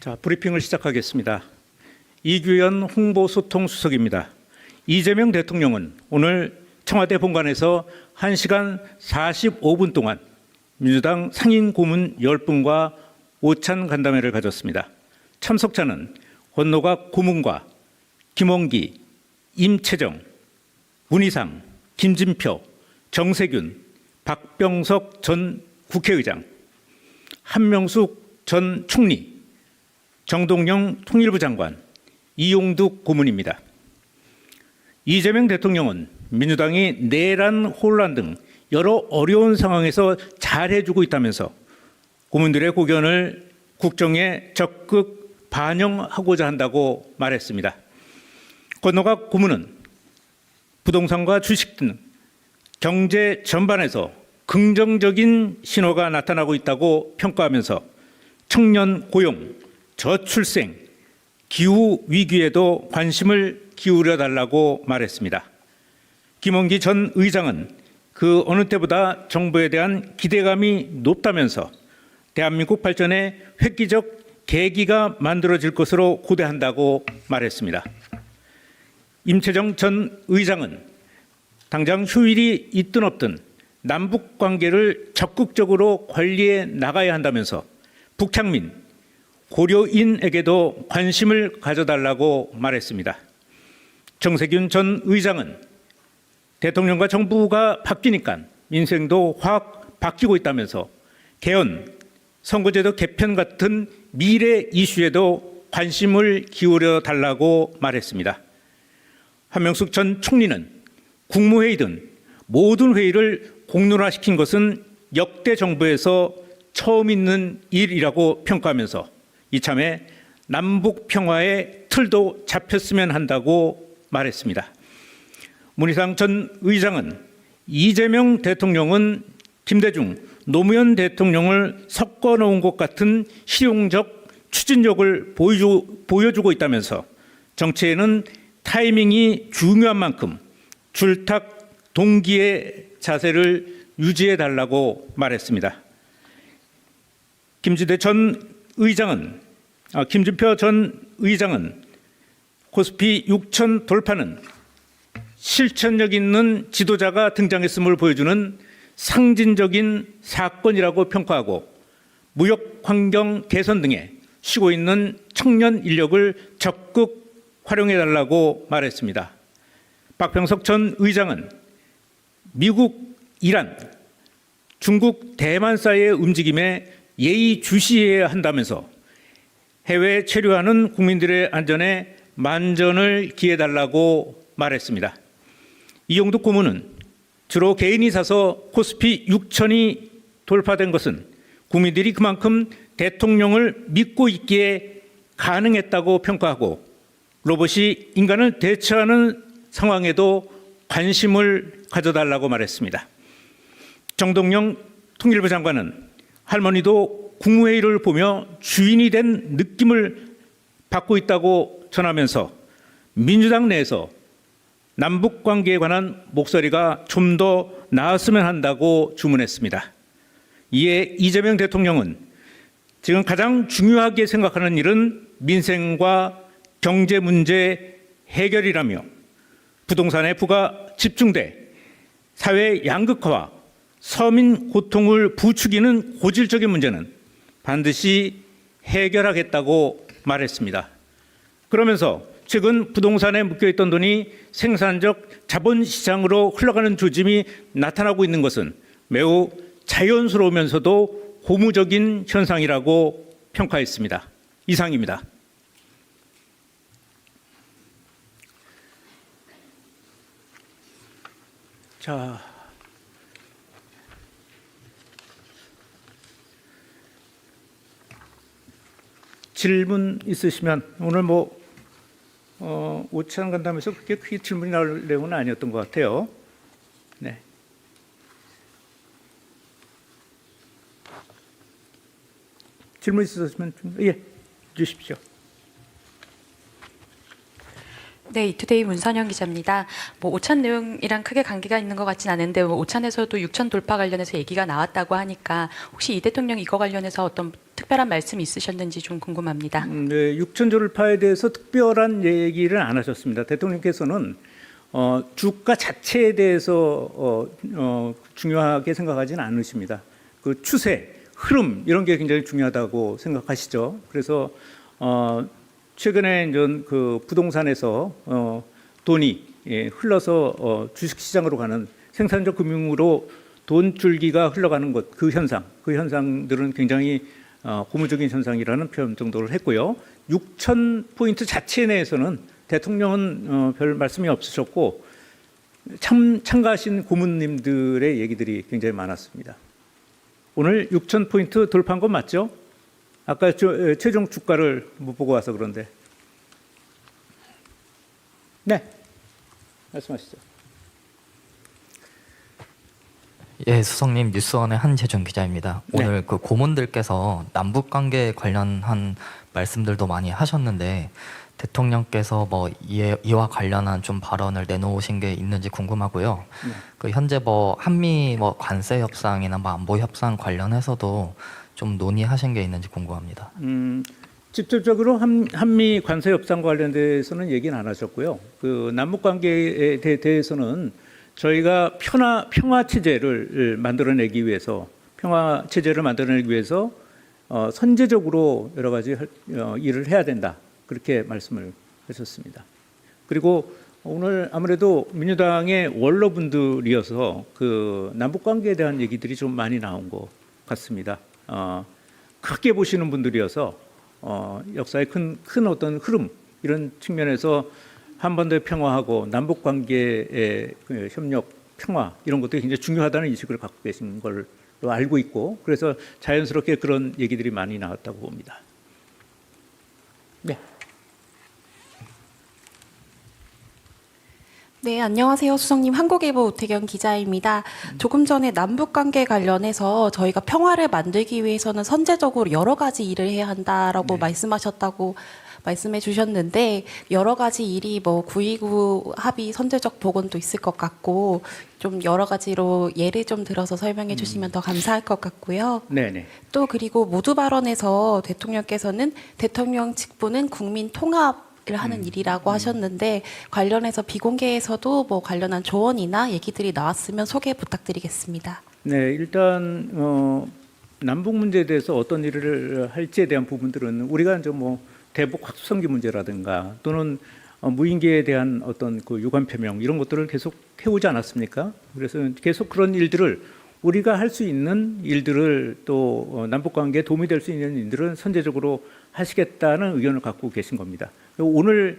자, 브리핑을 시작하겠습니다. 이규현 홍보소통수석입니다. 이재명 대통령은 오늘 청와대 본관에서 1시간 45분 동안 민주당 상임 고문 10분과 오찬 간담회를 가졌습니다. 참석자는 권노갑 고문과 김원기, 임채정, 문희상, 김진표, 정세균, 박병석 전 국회의장, 한명숙 전 총리, 정동영 통일부 장관, 이용득 고문입니다. 이재명 대통령은 민주당이 내란, 혼란 등 여러 어려운 상황에서 잘해주고 있다면서 고문들의 고견을 국정에 적극 반영하고자 한다고 말했습니다. 권노갑 고문은 부동산과 주식 등 경제 전반에서 긍정적인 신호가 나타나고 있다고 평가하면서 청년 고용, 저출생, 기후 위기에도 관심을 기울여 달라고 말했습니다. 김원기 전 의장은 그 어느 때보다 정부에 대한 기대감이 높다면서 대한민국 발전에 획기적 계기가 만들어질 것으로 고대한다고 말했습니다. 임채정 전 의장은 당장 휴일이 있든 없든 남북 관계를 적극적으로 관리해 나가야 한다면서 북창민, 고려인에게도 관심을 가져달라고 말했습니다. 정세균 전 의장은 대통령과 정부가 바뀌니까 민생도 확 바뀌고 있다면서 개헌, 선거제도 개편 같은 미래 이슈에도 관심을 기울여 달라고 말했습니다. 한명숙 전 총리는 국무회의든 모든 회의를 공론화시킨 것은 역대 정부에서 처음 있는 일이라고 평가하면서 이참에 남북 평화의 틀도 잡혔으면 한다고 말했습니다. 문희상 전 의장은 이재명 대통령은 김대중, 노무현 대통령을 섞어놓은 것 같은 실용적 추진력을 보여주고 있다면서 정치에는 타이밍이 중요한 만큼 줄탁 동기의 자세를 유지해 달라고 말했습니다. 김진표 전 의장은 코스피 6천 돌파는 실천력 있는 지도자가 등장했음을 보여주는 상징적인 사건이라고 평가하고 무역 환경 개선 등에 쉬고 있는 청년 인력을 적극 활용해 달라고 말했습니다. 박병석 전 의장은 미국, 이란, 중국, 대만 사이의 움직임에 예의주시해야 한다면서 해외에 체류하는 국민들의 안전에 만전을 기해달라고 말했습니다. 이용득 고문은 주로 개인이 사서 코스피 6천이 돌파된 것은 국민들이 그만큼 대통령을 믿고 있기에 가능했다고 평가하고 로봇이 인간을 대처하는 상황에도 관심을 가져달라고 말했습니다. 정동영 통일부 장관은 할머니도 국무회의를 보며 주인이 된 느낌을 받고 있다고 전하면서 민주당 내에서 남북관계에 관한 목소리가 좀 더 나았으면 한다고 주문했습니다. 이에 이재명 대통령은 지금 가장 중요하게 생각하는 일은 민생과 경제 문제 해결이라며 부동산의 부가 집중돼 사회 양극화와 서민 고통을 부추기는 고질적인 문제는 반드시 해결하겠다고 말했습니다. 그러면서 최근 부동산에 묶여있던 돈이 생산적 자본시장으로 흘러가는 조짐이 나타나고 있는 것은 매우 자연스러우면서도 고무적인 현상이라고 평가했습니다. 이상입니다. 자, 질문 있으시면 오늘 오찬 간담회에서 그렇게 크게 질문이 나올 내용은 아니었던 것 같아요. 네. 질문 있으시면 주십시오. 네, 이투데이 문선영 기자입니다. 뭐 오찬 내용이랑 크게 관계가 있는 것 같진 않은데 뭐 오찬에서도 6천 돌파 관련해서 얘기가 나왔다고 하니까 혹시 이 대통령 이거 관련해서 어떤 특별한 말씀이 있으셨는지 좀 궁금합니다. 네, 6천 돌파에 대해서 특별한 얘기를 안 하셨습니다. 대통령께서는 주가 자체에 대해서 중요하게 생각하지는 않으십니다. 그 추세, 흐름 이런 게 굉장히 중요하다고 생각하시죠. 그래서 최근에 이제 그 부동산에서 돈이 흘러서 주식시장으로 가는 생산적 금융으로 돈줄기가 흘러가는 것, 그 현상들은 굉장히 고무적인 현상이라는 표현 정도를 했고요. 6천 포인트 자체 내에서는 대통령은 별 말씀이 없으셨고 참가하신 고문님들의 얘기들이 굉장히 많았습니다. 오늘 6천 포인트 돌파한 건 맞죠? 아까 최종 주가를 못 보고 와서 그런데. 네, 말씀하시죠. 예, 수석님, 뉴스원의 한재준 기자입니다. 네. 오늘 그 고문들께서 남북 관계 관련한 말씀들도 많이 하셨는데 대통령께서 뭐 이와 관련한 좀 발언을 내놓으신 게 있는지 궁금하고요. 네. 그 현재 뭐 한미 뭐 관세 협상이나 뭐 안보 협상 관련해서도 좀 논의하신 게 있는지 궁금합니다. 직접적으로 한미 관세 협상 관련돼서는 얘기는 안 하셨고요. 그 남북 관계에 대해서는 저희가 평화 체제를 만들어내기 위해서 선제적으로 여러 가지 일을 해야 된다. 그렇게 말씀을 하셨습니다. 그리고 오늘 아무래도 민주당의 원로분들이어서 그 남북 관계에 대한 얘기들이 좀 많이 나온 것 같습니다. 크게 보시는 분들이어서 역사의 큰 어떤 흐름 이런 측면에서 한반도의 평화하고 남북 관계의 협력, 평화 이런 것들이 굉장히 중요하다는 인식을 갖고 계신 걸로 알고 있고 그래서 자연스럽게 그런 얘기들이 많이 나왔다고 봅니다. 네. 네, 안녕하세요. 수석님, 한국일보 오태경 기자입니다. 조금 전에 남북관계 관련해서 저희가 평화를 만들기 위해서는 선제적으로 여러 가지 일을 해야 한다라고 말씀하셨다고 말씀해 주셨는데 여러 가지 일이 뭐 9.29 합의 선제적 복원도 있을 것 같고 좀 여러 가지로 예를 좀 들어서 설명해 주시면 더 감사할 것 같고요. 네네. 또 그리고 모두 발언에서 대통령께서는 대통령 직분은 국민 통합 을 하는 일이라고 하셨는데 관련해서 비공개에서도 뭐 관련한 조언이나 얘기들이 나왔으면 소개 부탁드리겠습니다. 네, 일단 남북 문제에 대해서 어떤 일을 할지에 대한 부분들은 우리가 이제 뭐 대북 확수성기 문제라든가 또는 무인기에 대한 어떤 그 유관 표명 이런 것들을 계속 해오지 않았습니까? 그래서 계속 그런 일들을 우리가 할 수 있는 일들을 또 남북 관계에 도움이 될 수 있는 일들은 선제적으로 하시겠다는 의견을 갖고 계신 겁니다. 오늘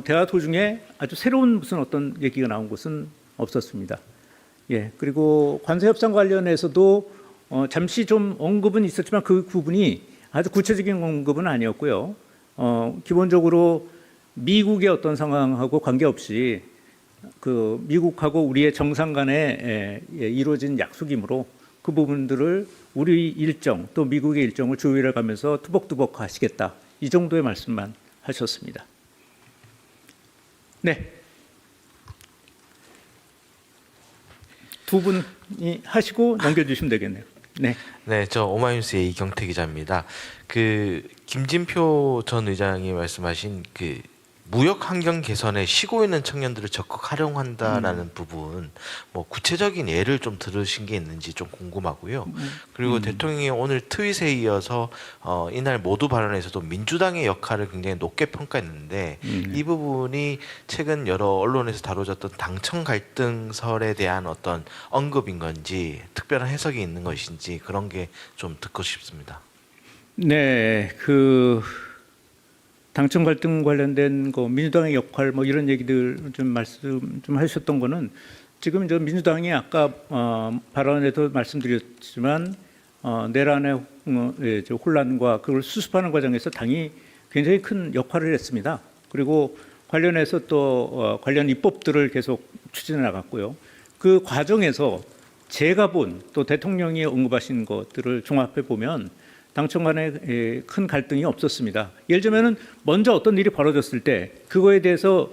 대화 도중에 아주 새로운 무슨 어떤 얘기가 나온 것은 없었습니다. 예, 그리고 관세 협상 관련해서도 잠시 좀 언급은 있었지만 그 부분이 아주 구체적인 언급은 아니었고요. 기본적으로 미국의 어떤 상황하고 관계없이 그 미국하고 우리의 정상 간에 이루어진 약속이므로 그 부분들을 우리 일정 또 미국의 일정을 조율해 가면서 투벅투벅 하시겠다. 이 정도의 말씀만 하셨습니다. 네. 두 분이 하시고 넘겨주시면 되겠네요. 네. 네, 저 오마이뉴스의 이경태 기자입니다. 그 김진표 전 의장이 말씀하신 그 무역 환경 개선에 쉬고 있는 청년들을 적극 활용한다라는 부분, 뭐 구체적인 예를 좀 들으신 게 있는지 좀 궁금하고요. 그리고 대통령이 오늘 트윗에 이어서 이날 모두 발언에서도 민주당의 역할을 굉장히 높게 평가했는데 이 부분이 최근 여러 언론에서 다뤄졌던 당청 갈등설에 대한 어떤 언급인 건지 특별한 해석이 있는 것인지 그런 게 좀 듣고 싶습니다. 네, 당청 갈등 관련된 거 민주당의 역할 뭐 이런 얘기들 좀 말씀 좀 하셨던 거는 지금 저 민주당이 아까 발언에도 말씀드렸지만 내란의 혼란과 그걸 수습하는 과정에서 당이 굉장히 큰 역할을 했습니다. 그리고 관련해서 또 관련 입법들을 계속 추진해 나갔고요. 그 과정에서 제가 본 또 대통령이 언급하신 것들을 종합해 보면 당청 간에 큰 갈등이 없었습니다. 예를 들면은 먼저 어떤 일이 벌어졌을 때 그거에 대해서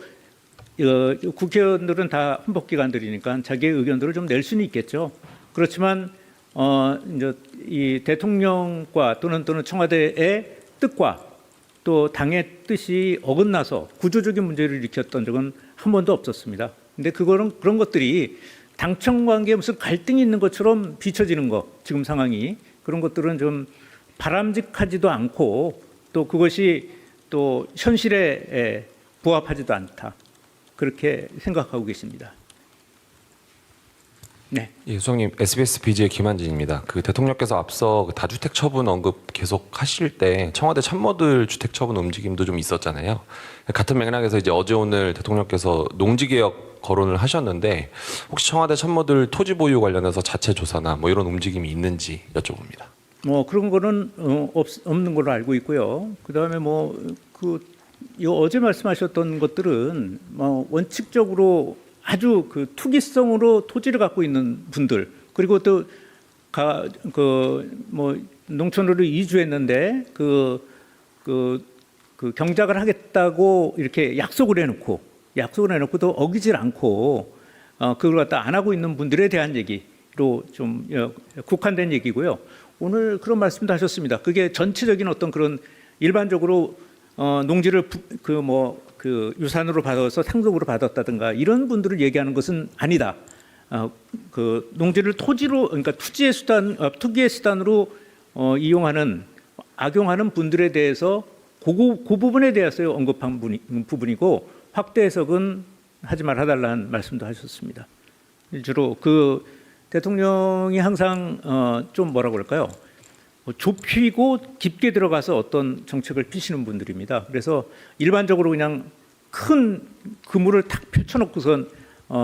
국회의원들은 다 헌법기관들이니까 자기의 의견들을 좀 낼 수는 있겠죠. 그렇지만 이제 이 대통령과 또는 청와대의 뜻과 또 당의 뜻이 어긋나서 구조적인 문제를 일으켰던 적은 한 번도 없었습니다. 근데 그런 것들이 당청 관계에 무슨 갈등이 있는 것처럼 비춰지는 것, 지금 상황이 그런 것들은 좀 바람직하지도 않고 또 그것이 또 현실에 부합하지도 않다. 그렇게 생각하고 계십니다. 네. 예, 수석님, SBS BG의 김한진입니다. 그 대통령께서 앞서 그 다주택 처분 언급 계속 하실 때 청와대 참모들 주택 처분 움직임도 좀 있었잖아요. 같은 맥락에서 이제 어제 오늘 대통령께서 농지개혁 거론을 하셨는데 혹시 청와대 참모들 토지 보유 관련해서 자체 조사나 뭐 이런 움직임이 있는지 여쭤봅니다. 그런 거는 없는 걸로 알고 있고요. 그다음에 어제 말씀하셨던 것들은 원칙적으로 아주 그 투기성으로 토지를 갖고 있는 분들 그리고 또 농촌으로 이주했는데 그 경작을 하겠다고 이렇게 약속을 해놓고 또 어기질 않고 그걸 갖다 안 하고 있는 분들에 대한 얘기로 좀 국한된 얘기고요. 오늘 그런 말씀도 하셨습니다. 그게 전체적인 어떤 그런 일반적으로 농지를 유산으로 받아서 상속으로 받았다든가 이런 분들을 얘기하는 것은 아니다. 그 농지를 토지로 그러니까 투기의 수단으로 이용하는 악용하는 분들에 대해서 그 부분에 대해서 언급한 부분이고 확대 해석은 하지 말아달라는 말씀도 하셨습니다. 주로 그 대통령이 항상 좀 뭐라고 그럴까요? 좁히고 깊게 들어가서 어떤 정책을 피시는 분들입니다. 그래서 일반적으로 그냥 큰 그물을 탁 펼쳐놓고선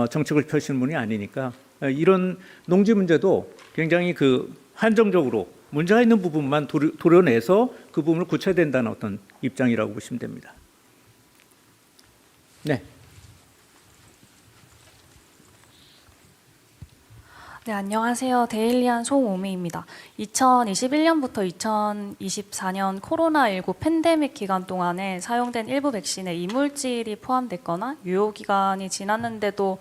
정책을 펴시는 분이 아니니까 이런 농지 문제도 굉장히 그 한정적으로 문제가 있는 부분만 도려내서 그 부분을 고쳐야 된다는 어떤 입장이라고 보시면 됩니다. 네. 네, 안녕하세요. 데일리안 송오미입니다. 2021년부터 2024년 코로나19 팬데믹 기간 동안에 사용된 일부 백신에 이물질이 포함됐거나 유효 기간이 지났는데도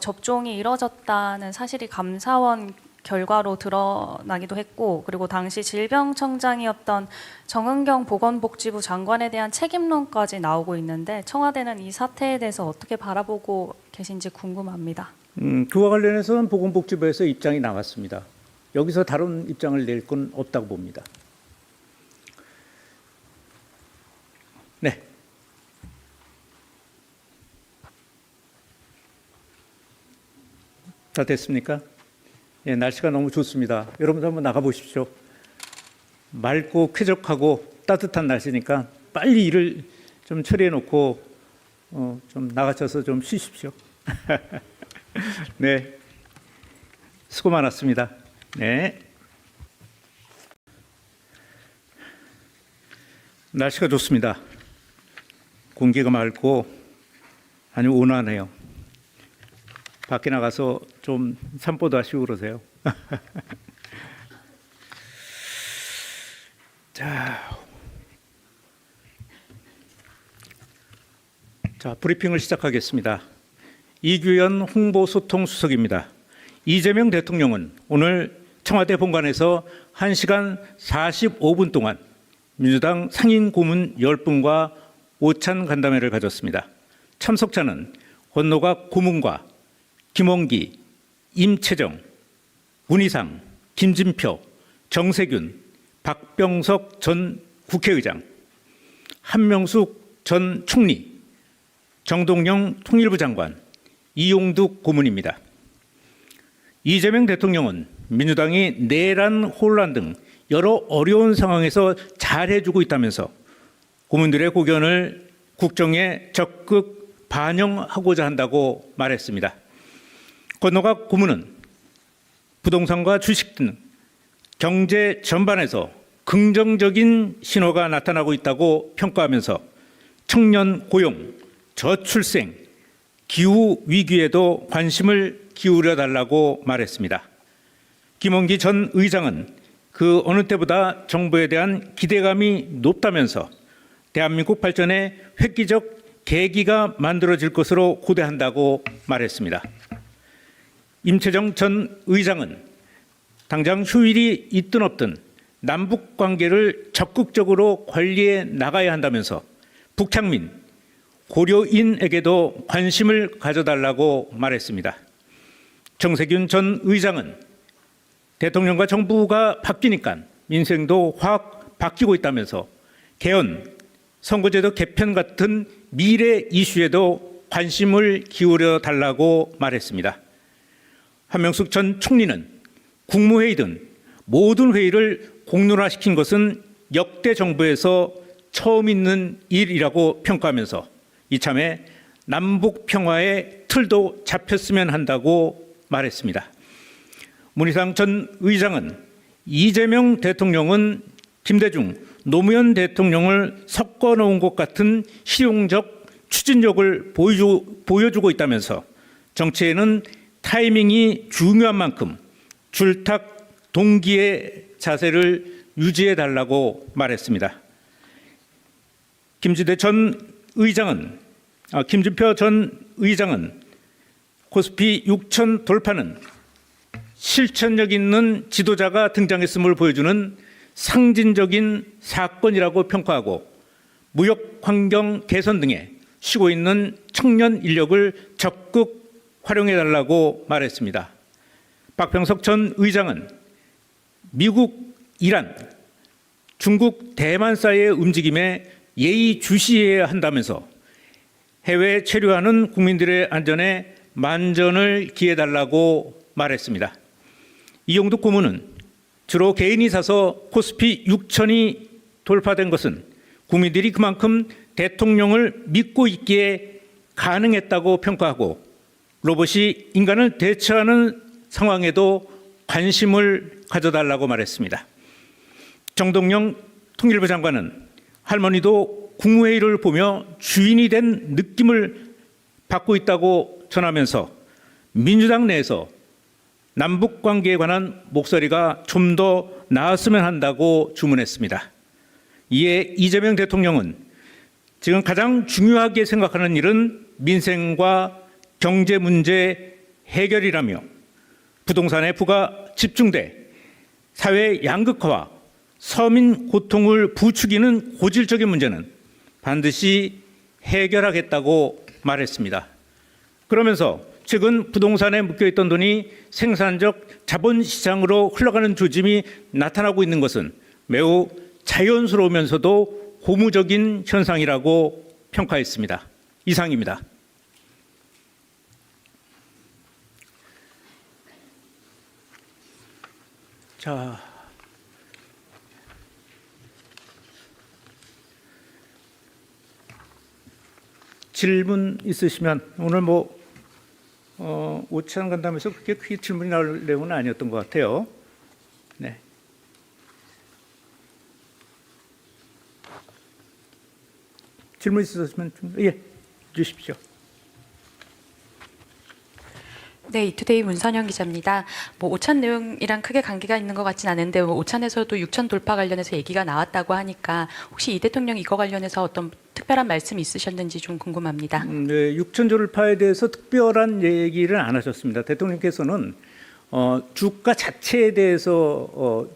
접종이 이뤄졌다는 사실이 감사원 결과로 드러나기도 했고, 그리고 당시 질병청장이었던 정은경 보건복지부 장관에 대한 책임론까지 나오고 있는데 청와대는 이 사태에 대해서 어떻게 바라보고 계신지 궁금합니다. 그와 관련해서는 보건복지부에서 입장이 나왔습니다. 여기서 다른 입장을 낼 건 없다고 봅니다. 네. 다 됐습니까? 예, 날씨가 너무 좋습니다. 여러분들 한번 나가 보십시오. 맑고 쾌적하고 따뜻한 날씨니까 빨리 일을 좀 처리해 놓고 좀 나가셔서 좀 쉬십시오. 네, 수고 많았습니다. 네. 날씨가 좋습니다. 공기가 맑고 아주 온화하네요. 밖에 나가서 좀 산보도 하시고 그러세요. 자, 브리핑을 시작하겠습니다. 이규현 홍보소통수석입니다. 이재명 대통령은 오늘 청와대 본관에서 1시간 45분 동안 민주당 상임 고문 10분과 오찬 간담회를 가졌습니다. 참석자는 권노갑 고문과 김원기, 임채정, 문희상, 김진표, 정세균, 박병석 전 국회의장, 한명숙 전 총리, 정동영 통일부 장관, 이용득 고문입니다. 이재명 대통령은 민주당이 내란, 혼란 등 여러 어려운 상황에서 잘해주고 있다면서 고문들의 고견을 국정에 적극 반영하고자 한다고 말했습니다. 권노갑 고문은 부동산과 주식 등 경제 전반에서 긍정적인 신호가 나타나고 있다고 평가하면서 청년 고용, 저출생, 기후 위기에도 관심을 기울여 달라고 말했습니다. 김원기 전 의장은 그 어느 때보다 정부에 대한 기대감이 높다면서 대한민국 발전에 획기적 계기가 만들어질 것으로 고대한다고 말했습니다. 임채정 전 의장은 당장 휴일이 있든 없든 남북 관계를 적극적으로 관리해 나가야 한다면서 북향민, 고려인에게도 관심을 가져달라고 말했습니다. 정세균 전 의장은 대통령과 정부가 바뀌니까 민생도 확 바뀌고 있다면서 개헌, 선거제도 개편 같은 미래 이슈에도 관심을 기울여 달라고 말했습니다. 한명숙 전 총리는 국무회의든 모든 회의를 공론화시킨 것은 역대 정부에서 처음 있는 일이라고 평가하면서 이참에 남북 평화의 틀도 잡혔으면 한다고 말했습니다. 문희상 전 의장은 이재명 대통령은 김대중, 노무현 대통령을 섞어놓은 것 같은 실용적 추진력을 보여주고 있다면서 정치에는 타이밍이 중요한 만큼 줄탁 동기의 자세를 유지해달라고 말했습니다. 김진표 전 의장은 코스피 6천 돌파는 실천력 있는 지도자가 등장했음을 보여주는 상징적인 사건이라고 평가하고 무역 환경 개선 등에 쉬고 있는 청년 인력을 적극 활용해달라고 말했습니다. 박병석 전 의장은 미국, 이란, 중국, 대만 사이의 움직임에 예의주시해야 한다면서 해외에 체류하는 국민들의 안전에 만전을 기해달라고 말했습니다. 이용득 고문은 주로 개인이 사서 코스피 6천이 돌파된 것은 국민들이 그만큼 대통령을 믿고 있기에 가능했다고 평가하고 로봇이 인간을 대처하는 상황에도 관심을 가져달라고 말했습니다. 정동영 통일부 장관은 할머니도 국무회의를 보며 주인이 된 느낌을 받고 있다고 전하면서 민주당 내에서 남북관계에 관한 목소리가 좀 더 나았으면 한다고 주문했습니다. 이에 이재명 대통령은 지금 가장 중요하게 생각하는 일은 민생과 경제 문제 해결이라며 부동산의 부가 집중돼 사회 양극화와 서민 고통을 부추기는 고질적인 문제는 반드시 해결하겠다고 말했습니다. 그러면서 최근 부동산에 묶여있던 돈이 생산적 자본시장으로 흘러가는 조짐이 나타나고 있는 것은 매우 자연스러우면서도 고무적인 현상이라고 평가했습니다. 이상입니다. 자, 질문 있으시면 오늘 오찬 간담회에서 그렇게 크게 질문이 나올 내용은 아니었던 것 같아요. 네. 질문 있으시면 주십시오. 네, 이투데이 문선영 기자입니다. 오찬 내용이랑 크게 관계가 있는 것 같진 않은데 오찬에서도 6천 돌파 관련해서 얘기가 나왔다고 하니까 혹시 이 대통령 이거 관련해서 어떤 특별한 말씀이 있으셨는지 좀 궁금합니다. 네, 6천 돌파에 대해서 특별한 얘기를 안 하셨습니다. 대통령께서는 주가 자체에 대해서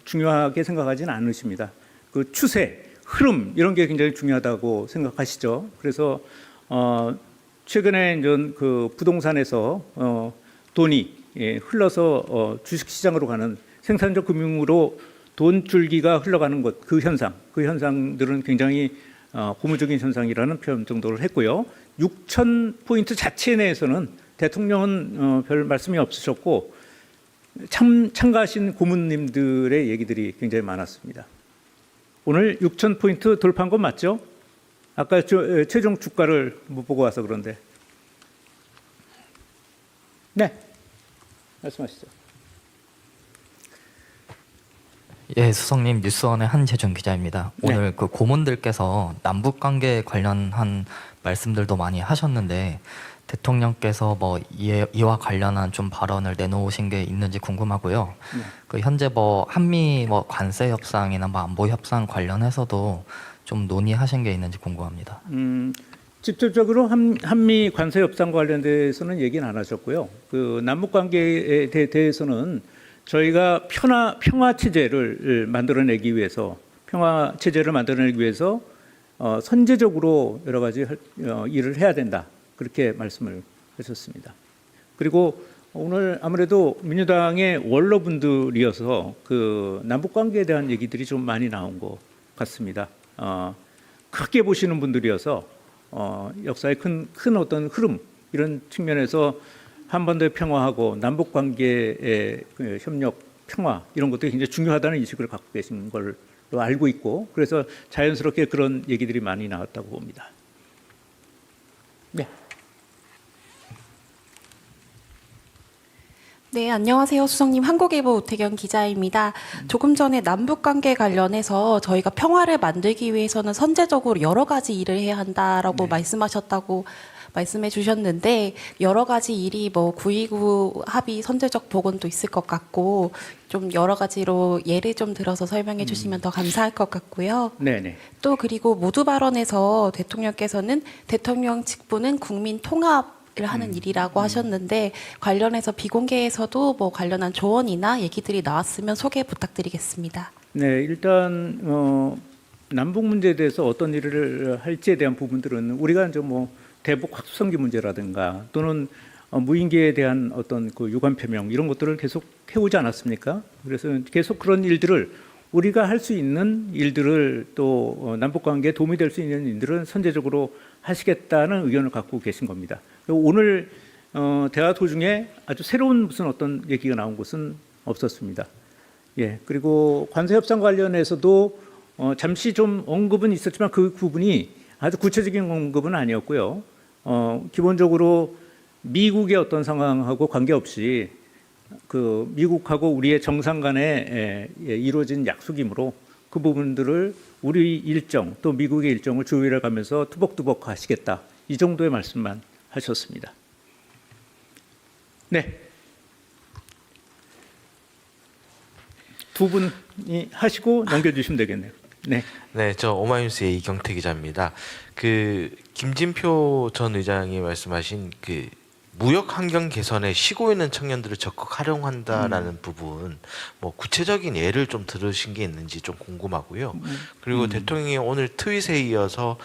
중요하게 생각하지는 않으십니다. 그 추세, 흐름 이런 게 굉장히 중요하다고 생각하시죠. 그래서 최근에 그 부동산에서 돈이 흘러서 주식시장으로 가는 생산적 금융으로 돈 줄기가 흘러가는 것, 그 현상들은 굉장히 고무적인 현상이라는 표현 정도를 했고요. 6천 포인트 자체 내에서는 대통령은 별 말씀이 없으셨고 참가하신 고문님들의 얘기들이 굉장히 많았습니다. 오늘 6천 포인트 돌파한 건 맞죠? 아까 최종 주가를 못 보고 와서 그런데. 네, 말씀하시죠. 예, 수석님 뉴스원의 한재준 기자입니다. 네. 오늘 그 고문들께서 남북 관계 관련한 말씀들도 많이 하셨는데 대통령께서 뭐 이와 관련한 좀 발언을 내놓으신 게 있는지 궁금하고요. 그 현재 뭐 한미 뭐 관세 협상이나 뭐 안보 협상 관련해서도 좀 논의하신 게 있는지 궁금합니다. 직접적으로 한미 관세 협상 관련돼서는 얘기는 안 하셨고요. 그 남북 관계에 대해서는 저희가 평화 체제를 만들어내기 위해서 선제적으로 여러 가지 일을 해야 된다. 그렇게 말씀을 하셨습니다. 그리고 오늘 아무래도 민주당의 원로분들이어서 그 남북 관계에 대한 얘기들이 좀 많이 나온 것 같습니다. 크게 보시는 분들이어서 역사의 큰 어떤 흐름 이런 측면에서 한반도의 평화하고 남북 관계의 그 협력, 평화 이런 것들이 굉장히 중요하다는 인식을 갖고 계신 걸로 알고 있고 그래서 자연스럽게 그런 얘기들이 많이 나왔다고 봅니다. 네. 네, 안녕하세요. 수석님, 한국일보 오태경 기자입니다. 조금 전에 남북관계 관련해서 저희가 평화를 만들기 위해서는 선제적으로 여러 가지 일을 해야 한다라고 말씀하셨다고 말씀해 주셨는데 여러 가지 일이 뭐 9.29 합의 선제적 복원도 있을 것 같고 좀 여러 가지로 예를 좀 들어서 설명해 주시면 더 감사할 것 같고요. 네네. 또 그리고 모두 발언에서 대통령께서는 대통령 직분은 국민 통합 을 하는 일이라고 하셨는데 관련해서 비공개에서도 뭐 관련한 조언이나 얘기들이 나왔으면 소개 부탁드리겠습니다. 네, 일단 남북 문제에 대해서 어떤 일을 할지에 대한 부분들은 우리가 이제 뭐 대북 확수성기 문제라든가 또는 무인기에 대한 어떤 그 유관 표명 이런 것들을 계속 해오지 않았습니까? 그래서 계속 그런 일들을 우리가 할 수 있는 일들을 또 남북 관계에 도움이 될 수 있는 일들은 선제적으로 하시겠다는 의견을 갖고 계신 겁니다. 오늘 대화 도중에 아주 새로운 무슨 어떤 얘기가 나온 것은 없었습니다. 예, 그리고 관세 협상 관련해서도 잠시 좀 언급은 있었지만 그 부분이 아주 구체적인 언급은 아니었고요. 기본적으로 미국의 어떤 상황하고 관계없이 그 미국하고 우리의 정상 간에 이루어진 약속이므로 그 부분들을 우리 일정 또 미국의 일정을 조율해 가면서 투벅투벅 하시겠다. 이 정도의 말씀만 하셨습니다. 네. 두 분이 하시고 넘겨주시면 되겠네요. 네. 네, 저 오마이뉴스의 이경태 기자입니다. 그 김진표 전 의장이 말씀하신 그 무역 환경 개선에 쉬고 있는 청년들을 적극 활용한다라는 부분, 뭐 구체적인 예를 좀 들으신 게 있는지 좀 궁금하고요. 그리고 대통령이 오늘 트윗에 이어서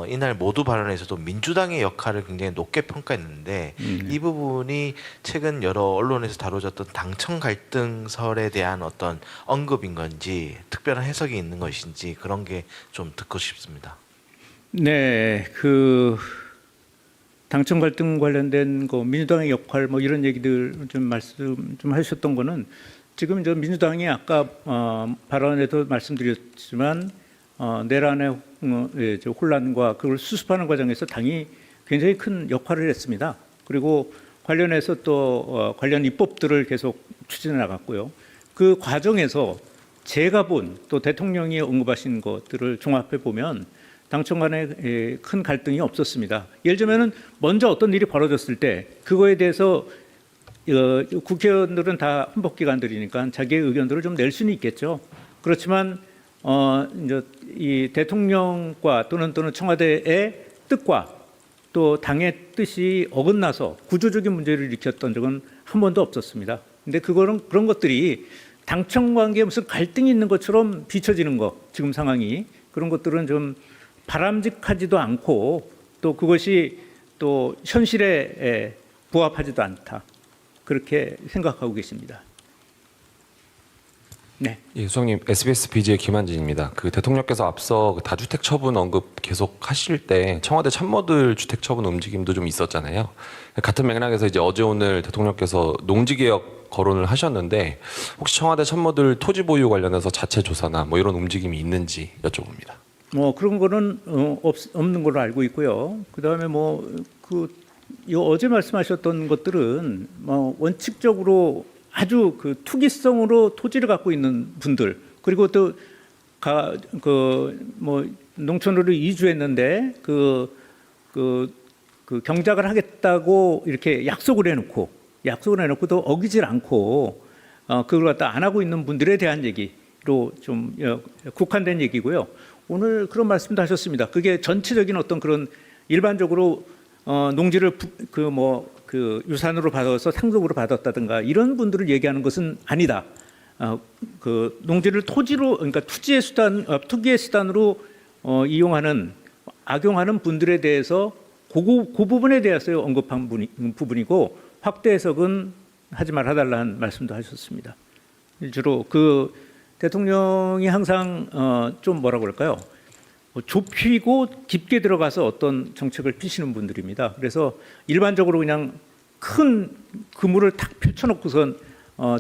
이날 모두 발언에서도 민주당의 역할을 굉장히 높게 평가했는데 이 부분이 최근 여러 언론에서 다뤄졌던 당청 갈등설에 대한 어떤 언급인 건지 특별한 해석이 있는 것인지 그런 게 좀 듣고 싶습니다. 네, 그 당청 갈등 관련된 거 민주당의 역할 뭐 이런 얘기들 좀 말씀 좀 하셨던 거는 지금 저 민주당이 아까 발언에도 말씀드렸지만 내란의 혼란과 그걸 수습하는 과정에서 당이 굉장히 큰 역할을 했습니다. 그리고 관련해서 또 관련 입법들을 계속 추진해 나갔고요. 그 과정에서 제가 본 또 대통령이 언급하신 것들을 종합해 보면 당청 간에 큰 갈등이 없었습니다. 예를 들면 먼저 어떤 일이 벌어졌을 때 그거에 대해서 국회의원들은 다 헌법기관들이니까 자기의 의견들을 좀 낼 수는 있겠죠. 그렇지만 이제 이 대통령과 또는 청와대의 뜻과 또 당의 뜻이 어긋나서 구조적인 문제를 일으켰던 적은 한 번도 없었습니다. 근데 그런 것들이 당청 관계에 무슨 갈등이 있는 것처럼 비춰지는 것, 지금 상황이 그런 것들은 좀 바람직하지도 않고 또 그것이 또 현실에 부합하지도 않다. 그렇게 생각하고 계십니다. 네. 예, 수석님, SBS BG의 김한진입니다. 그 대통령께서 앞서 그 다주택 처분 언급 계속 하실 때 청와대 참모들 주택 처분 움직임도 좀 있었잖아요. 같은 맥락에서 이제 어제 오늘 대통령께서 농지개혁 거론을 하셨는데 혹시 청와대 참모들 토지 보유 관련해서 자체 조사나 뭐 이런 움직임이 있는지 여쭤봅니다. 뭐 그런 거는 없는 걸로 알고 있고요. 그다음에 어제 말씀하셨던 것들은 뭐 원칙적으로 아주 그 투기성으로 토지를 갖고 있는 분들 그리고 또 뭐 농촌으로 이주했는데 그 그 경작을 하겠다고 이렇게 약속을 해놓고도 어기질 않고 그걸 갖다 안 하고 있는 분들에 대한 얘기로 좀 국한된 얘기고요. 오늘 그런 말씀도 하셨습니다. 그게 전체적인 어떤 그런 일반적으로 농지를 그 유산으로 받아서 상속으로 받았다든가 이런 분들을 얘기하는 것은 아니다. 그 농지를 토지로, 그러니까 투기의 수단으로 이용하는, 악용하는 분들에 대해서 그 부분에 대해서 언급한 부분이고, 확대 해석은 하지 말아달라는 말씀도 하셨습니다. 주로 그 대통령이 항상 좀 뭐라고 그럴까요? 좁히고 깊게 들어가서 어떤 정책을 피시는 분들입니다. 그래서 일반적으로 그냥 큰 그물을 탁 펼쳐놓고선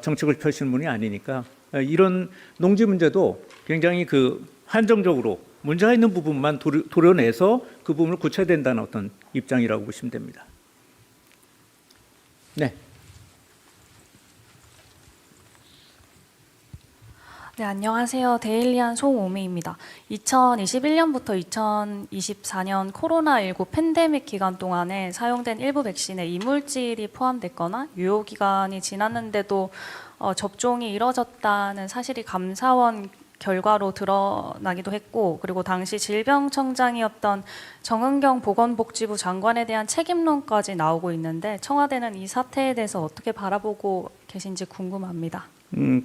정책을 펼치는 분이 아니니까 이런 농지 문제도 굉장히 그 한정적으로 문제가 있는 부분만 도려내서 그 부분을 고쳐야 된다는 어떤 입장이라고 보시면 됩니다. 네. 네, 안녕하세요. 데일리안 송오미입니다. 2021년부터 2024년 코로나19 팬데믹 기간 동안에 사용된 일부 백신에 이물질이 포함됐거나 유효 기간이 지났는데도 접종이 이뤄졌다는 사실이 감사원 결과로 드러나기도 했고, 그리고 당시 질병청장이었던 정은경 보건복지부 장관에 대한 책임론까지 나오고 있는데, 청와대는 이 사태에 대해서 어떻게 바라보고 계신지 궁금합니다.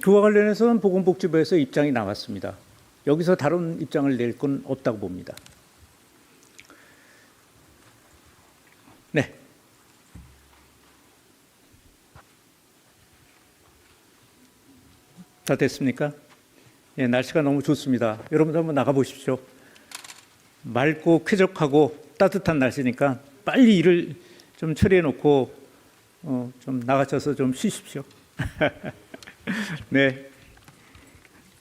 그와 관련해서는 보건복지부에서 입장이 나왔습니다. 여기서 다른 입장을 낼 건 없다고 봅니다. 네. 다 됐습니까? 예, 날씨가 너무 좋습니다. 여러분도 한번 나가보십시오. 맑고 쾌적하고 따뜻한 날씨니까 빨리 일을 좀 처리해 놓고 좀 나가셔서 좀 쉬십시오. 네,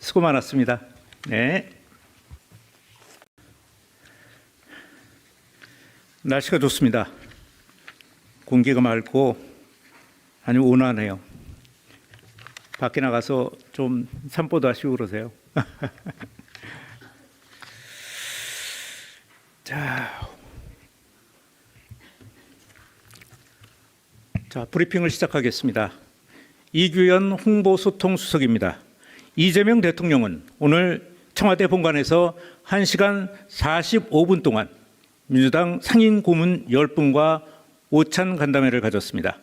수고 많았습니다. 네. 날씨가 좋습니다. 공기가 맑고 아주 온화하네요. 밖에 나가서 좀 산보도 하시고 그러세요. 자, 브리핑을 시작하겠습니다. 이규현 홍보소통수석입니다. 이재명 대통령은 오늘 청와대 본관에서 1시간 45분 동안 민주당 상임 고문 10분과 오찬 간담회를 가졌습니다.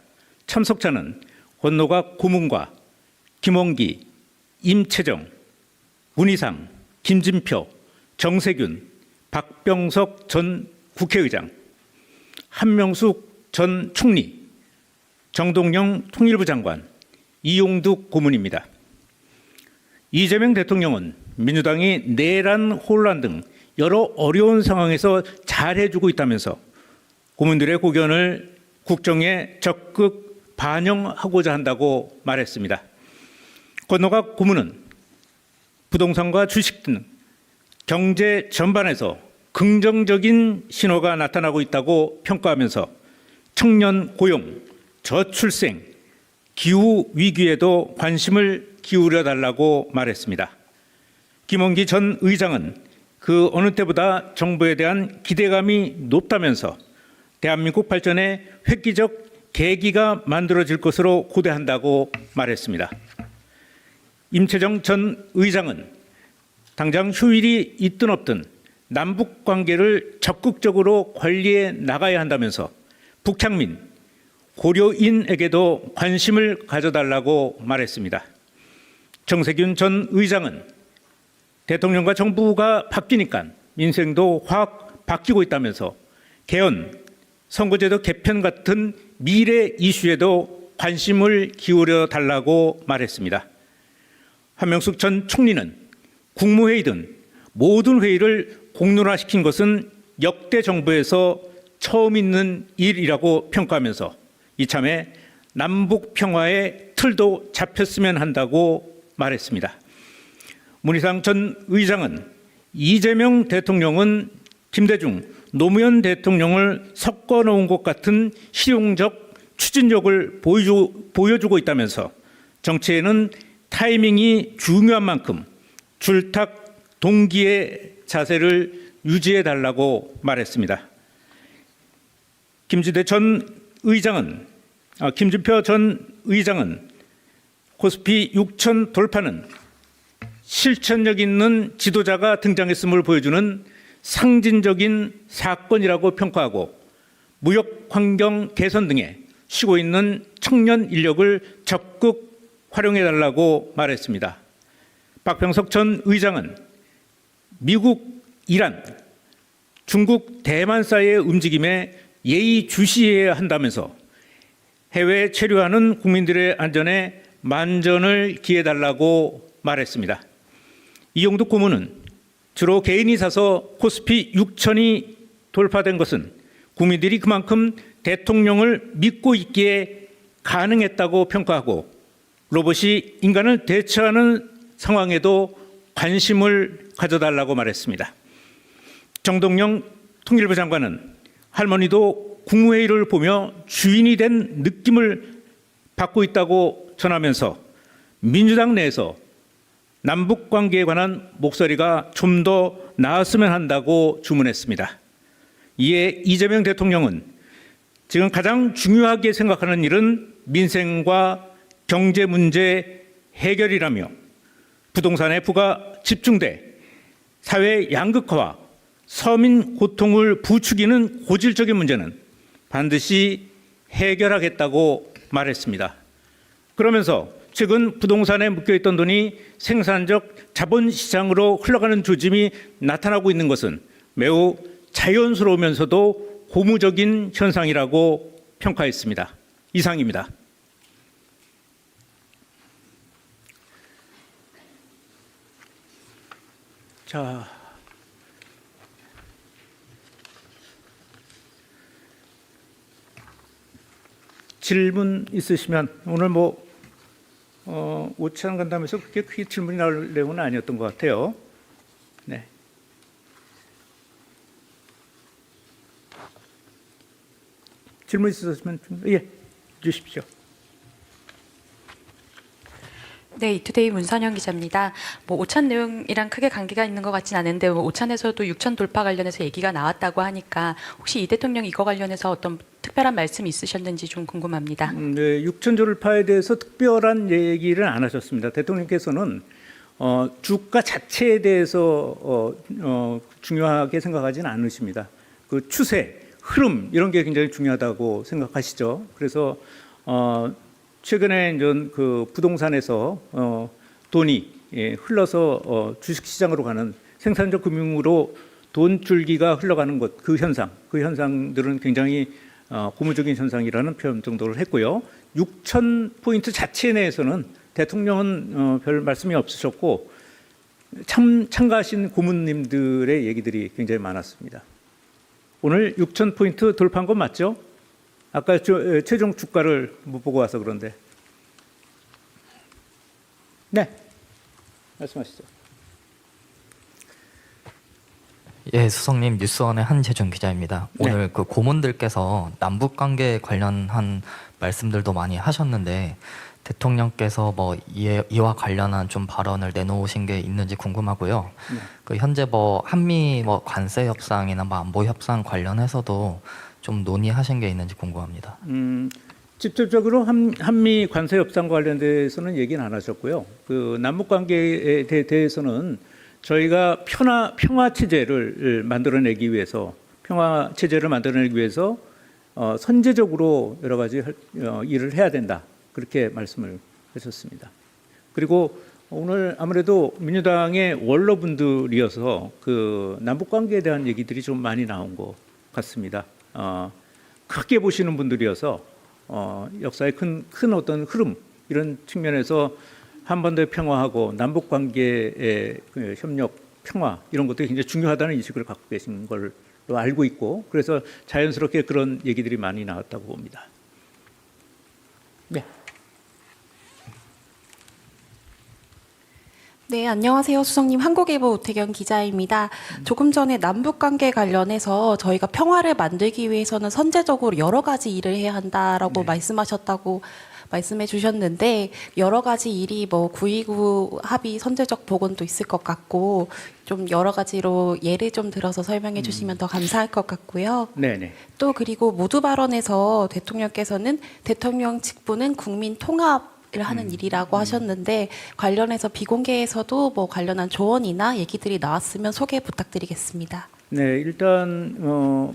참석자는 권노갑 고문과 김원기, 임채정, 문희상, 김진표, 정세균, 박병석 전 국회의장, 한명숙 전 총리, 정동영 통일부 장관, 이용득 고문입니다. 이재명 대통령은 민주당이 내란, 혼란 등 여러 어려운 상황에서 잘해주고 있다면서 고문들의 고견을 국정에 적극 반영하고자 한다고 말했습니다. 권노갑 고문은 부동산과 주식 등 경제 전반에서 긍정적인 신호가 나타나고 있다고 평가하면서 청년 고용, 저출생, 기후 위기에도 관심을 기울여 달라고 말했습니다. 김원기 전 의장은 그 어느 때보다 정부에 대한 기대감이 높다면서 대한민국 발전에 획기적 계기가 만들어질 것으로 고대한다고 말했습니다. 임채정 전 의장은 당장 휴일이 있든 없든 남북 관계를 적극적으로 관리해 나가야 한다면서 북향민, 고려인에게도 관심을 가져달라고 말했습니다. 정세균 전 의장은 대통령과 정부가 바뀌니까 민생도 확 바뀌고 있다면서 개헌, 선거제도 개편 같은 미래 이슈에도 관심을 기울여 달라고 말했습니다. 한명숙 전 총리는 국무회의든 모든 회의를 공론화시킨 것은 역대 정부에서 처음 있는 일이라고 평가하면서 이참에 남북 평화의 틀도 잡혔으면 한다고 말했습니다. 문희상 전 의장은 이재명 대통령은 김대중, 노무현 대통령을 섞어 놓은 것 같은 실용적 추진력을 보여주고 있다면서 정치에는 타이밍이 중요한 만큼 줄탁 동기의 자세를 유지해 달라고 말했습니다. 김진표 전 의장은 코스피 6천 돌파는 실천력 있는 지도자가 등장했음을 보여주는 상징적인 사건이라고 평가하고 무역 환경 개선 등에 쉬고 있는 청년 인력을 적극 활용해달라고 말했습니다. 박병석 전 의장은 미국, 이란, 중국, 대만 사이의 움직임에 예의주시해야 한다면서 해외에 체류하는 국민들의 안전에 만전을 기해달라고 말했습니다. 이용득 고문은 주로 개인이 사서 코스피 6천이 돌파된 것은 국민들이 그만큼 대통령을 믿고 있기에 가능했다고 평가하고 로봇이 인간을 대체하는 상황에도 관심을 가져달라고 말했습니다. 정동영 통일부 장관은 할머니도 국무회의를 보며 주인이 된 느낌을 받고 있다고 전하면서 민주당 내에서 남북 관계에 관한 목소리가 좀 더 나았으면 한다고 주문했습니다. 이에 이재명 대통령은 지금 가장 중요하게 생각하는 일은 민생과 경제 문제 해결이라며 부동산에 부가 집중돼 사회 양극화와 서민 고통을 부추기는 고질적인 문제는 반드시 해결하겠다고 말했습니다. 그러면서 최근 부동산에 묶여있던 돈이 생산적 자본시장으로 흘러가는 조짐이 나타나고 있는 것은 매우 자연스러우면서도 고무적인 현상이라고 평가했습니다. 이상입니다. 자, 질문 있으시면 오늘 오찬 간담회에서 그렇게 크게 질문이 나올 내용은 아니었던 것 같아요. 네. 질문 있으시면 주십시오. 네, 이투데이 문선영 기자입니다. 오찬 내용이랑 크게 관계가 있는 것 같진 않은데 오찬에서도 6천 돌파 관련해서 얘기가 나왔다고 하니까 혹시 이 대통령 이거 관련해서 어떤 특별한 말씀 있으셨는지 좀 궁금합니다. 네, 6천 돌파에 대해서 특별한 얘기를 안 하셨습니다. 대통령께서는 주가 자체에 대해서 중요하게 생각하지는 않으십니다. 그 추세, 흐름 이런 게 굉장히 중요하다고 생각하시죠. 그래서 최근에 그 부동산에서 돈이 흘러서 주식시장으로 가는 생산적 금융으로 돈줄기가 흘러가는 것, 그 현상들은 굉장히 고무적인 현상이라는 표현 정도를 했고요. 6천 포인트 자체 내에서는 대통령은 별 말씀이 없으셨고 참가하신 고문님들의 얘기들이 굉장히 많았습니다. 오늘 6천 포인트 돌파한 건 맞죠? 아까 최종 주가를 못 보고 와서 그런데. 네, 말씀하시죠. 예, 수석님 뉴스원의 한재준 기자입니다. 네. 오늘 그 고문들께서 남북 관계 관련한 말씀들도 많이 하셨는데 대통령께서 이와 관련한 좀 발언을 내놓으신 게 있는지 궁금하고요. 네. 그 현재 한미 관세 협상이나 안보 협상 관련해서도 좀 논의하신 게 있는지 궁금합니다. 직접적으로 한미 관세 협상 관련돼서는 얘기는 안 하셨고요. 그 남북 관계에 대해서는 저희가 평화 체제를 만들어내기 위해서 선제적으로 여러 가지 일을 해야 된다. 그렇게 말씀을 하셨습니다. 그리고 오늘 아무래도 민주당의 원로분들이어서 그 남북 관계에 대한 얘기들이 좀 많이 나온 것 같습니다. 크게 보시는 분들이어서 역사의 큰 어떤 흐름 이런 측면에서 한반도의 평화하고 남북 관계의 협력, 평화 이런 것들이 굉장히 중요하다는 인식을 갖고 계신 걸로 알고 있고 그래서 자연스럽게 그런 얘기들이 많이 나왔다고 봅니다. 네. 네, 안녕하세요. 수석님, 한국일보 오태경 기자입니다. 조금 전에 남북관계 관련해서 저희가 평화를 만들기 위해서는 선제적으로 여러 가지 일을 해야 한다라고 말씀하셨다고 말씀해 주셨는데 여러 가지 일이 뭐 929 합의 선제적 복원도 있을 것 같고 좀 여러 가지로 예를 좀 들어서 설명해 주시면 더 감사할 것 같고요. 네네. 또 그리고 모두 발언에서 대통령께서는 대통령 직분은 국민 통합을 하는 일이라고 하셨는데 관련해서 비공개에서도 뭐 관련한 조언이나 얘기들이 나왔으면 소개 부탁드리겠습니다. 네, 일단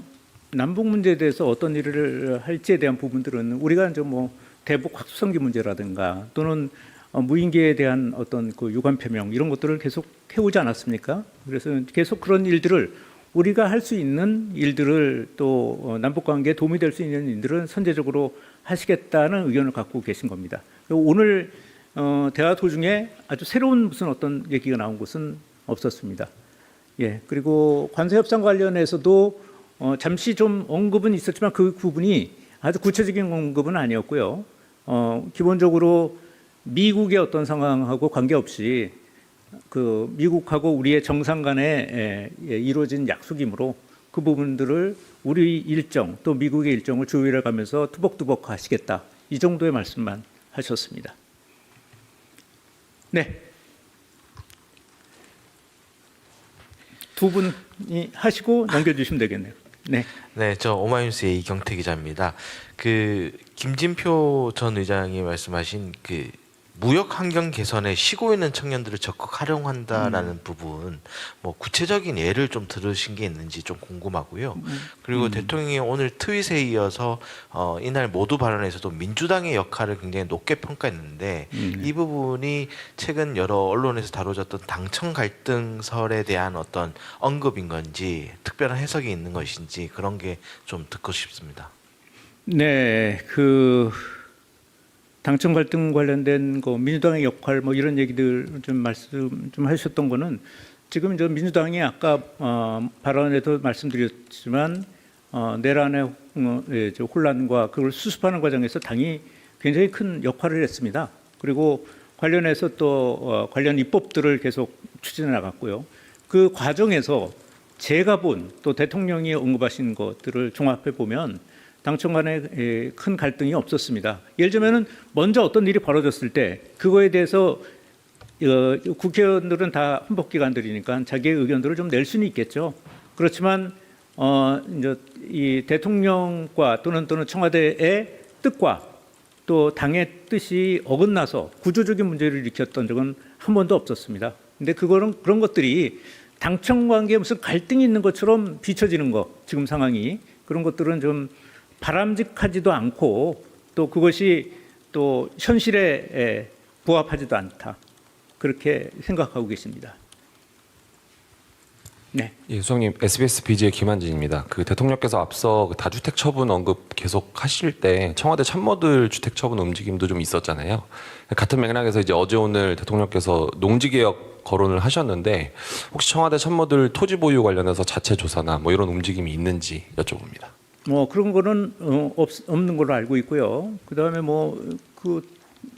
남북 문제에 대해서 어떤 일을 할지에 대한 부분들은 우리가 이제 뭐 대북 확수성기 문제라든가 또는 무인기에 대한 어떤 그 유관 표명 이런 것들을 계속 해오지 않았습니까? 그래서 계속 그런 일들을 우리가 할 수 있는 일들을 또 남북 관계에 도움이 될 수 있는 일들은 선제적으로 하시겠다는 의견을 갖고 계신 겁니다. 오늘 대화 도중에 아주 새로운 무슨 어떤 얘기가 나온 것은 없었습니다. 예, 그리고 관세 협상 관련해서도 잠시 좀 언급은 있었지만 그 부분이 아주 구체적인 언급은 아니었고요. 기본적으로 미국의 어떤 상황하고 관계없이 그 미국하고 우리의 정상 간에 이루어진 약속이므로 그 부분들을 우리 일정 또 미국의 일정을 조율해 가면서 투벅투벅 하시겠다. 이 정도의 말씀만 하셨습니다. 네. 두 분이 하시고 넘겨주시면 되겠네요. 네. 네, 저 오마이뉴스의 이경태 기자입니다. 그 김진표 전 의장이 말씀하신 그 무역 환경 개선에 쉬고 있는 청년들을 적극 활용한다라는 부분, 뭐 구체적인 예를 좀 들으신 게 있는지 좀 궁금하고요. 그리고 대통령이 오늘 트윗에 이어서 이날 모두 발언에서도 민주당의 역할을 굉장히 높게 평가했는데 이 부분이 최근 여러 언론에서 다뤄졌던 당청 갈등설에 대한 어떤 언급인 건지 특별한 해석이 있는 것인지 그런 게 좀 듣고 싶습니다. 네, 그 당청 갈등 관련된 거 민주당의 역할 뭐 이런 얘기들 좀 말씀 좀 하셨던 거는 지금 이제 민주당이 아까 발언에도 말씀드렸지만 내란의 혼란과 그걸 수습하는 과정에서 당이 굉장히 큰 역할을 했습니다. 그리고 관련해서 또 관련 입법들을 계속 추진해 나갔고요. 그 과정에서 제가 본 또 대통령이 언급하신 것들을 종합해 보면 당청 간에 큰 갈등이 없었습니다. 예를 들면은 먼저 어떤 일이 벌어졌을 때 그거에 대해서 국회의원들은 다 헌법기관들이니까 자기의 의견들을 좀 낼 수는 있겠죠. 그렇지만 이제 이 대통령과 또는 청와대의 뜻과 또 당의 뜻이 어긋나서 구조적인 문제를 일으켰던 적은 한 번도 없었습니다. 근데 그런 것들이 당청 관계에 무슨 갈등이 있는 것처럼 비춰지는 거 지금 상황이 그런 것들은 좀 바람직하지도 않고 또 그것이 또 현실에 부합하지도 않다. 그렇게 생각하고 계십니다. 네. 예, 수석님, SBS BJ 김한진입니다. 그 대통령께서 앞서 그 다주택 처분 언급 계속 하실 때 청와대 참모들 주택 처분 움직임도 좀 있었잖아요. 같은 맥락에서 이제 어제 오늘 대통령께서 농지개혁 거론을 하셨는데 혹시 청와대 참모들 토지 보유 관련해서 자체 조사나 뭐 이런 움직임이 있는지 여쭤봅니다. 뭐 그런 거는 없는 걸로 알고 있고요. 그다음에 뭐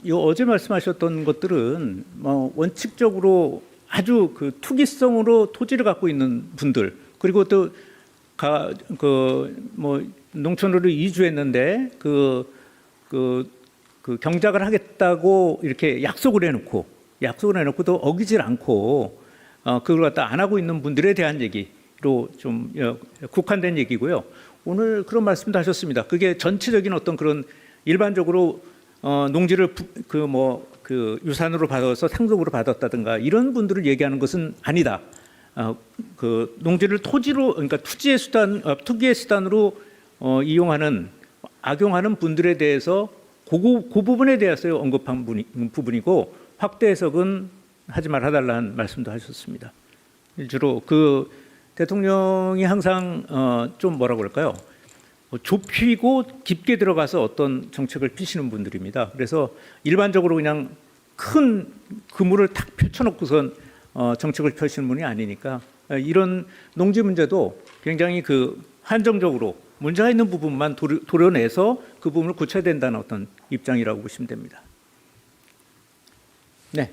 어제 말씀하셨던 것들은 뭐 원칙적으로 아주 그 투기성으로 토지를 갖고 있는 분들 그리고 또 뭐 농촌으로 이주했는데 그 경작을 하겠다고 이렇게 약속을 해놓고 또 어기질 않고 그걸 갖다 안 하고 있는 분들에 대한 얘기로 좀 국한된 얘기고요. 오늘 그런 말씀도 하셨습니다. 그게 전체적인 어떤 그런 일반적으로 농지를 유산으로 받아서 상속으로 받았다든가 이런 분들을 얘기하는 것은 아니다. 그 농지를 토지로 그러니까 투기의 수단으로 악용하는 분들에 대해서 그 부분에 대해서 언급한 부분이고 확대 해석은 하지 말아달라는 말씀도 하셨습니다. 주로 그 대통령이 항상 좀 뭐라고 그럴까요? 좁히고 깊게 들어가서 어떤 정책을 피시는 분들입니다. 그래서 일반적으로 그냥 큰 그물을 탁 펼쳐놓고선 정책을 펴시는 분이 아니니까 이런 농지 문제도 굉장히 그 한정적으로 문제가 있는 부분만 도려내서 그 부분을 고쳐야 된다는 어떤 입장이라고 보시면 됩니다. 네.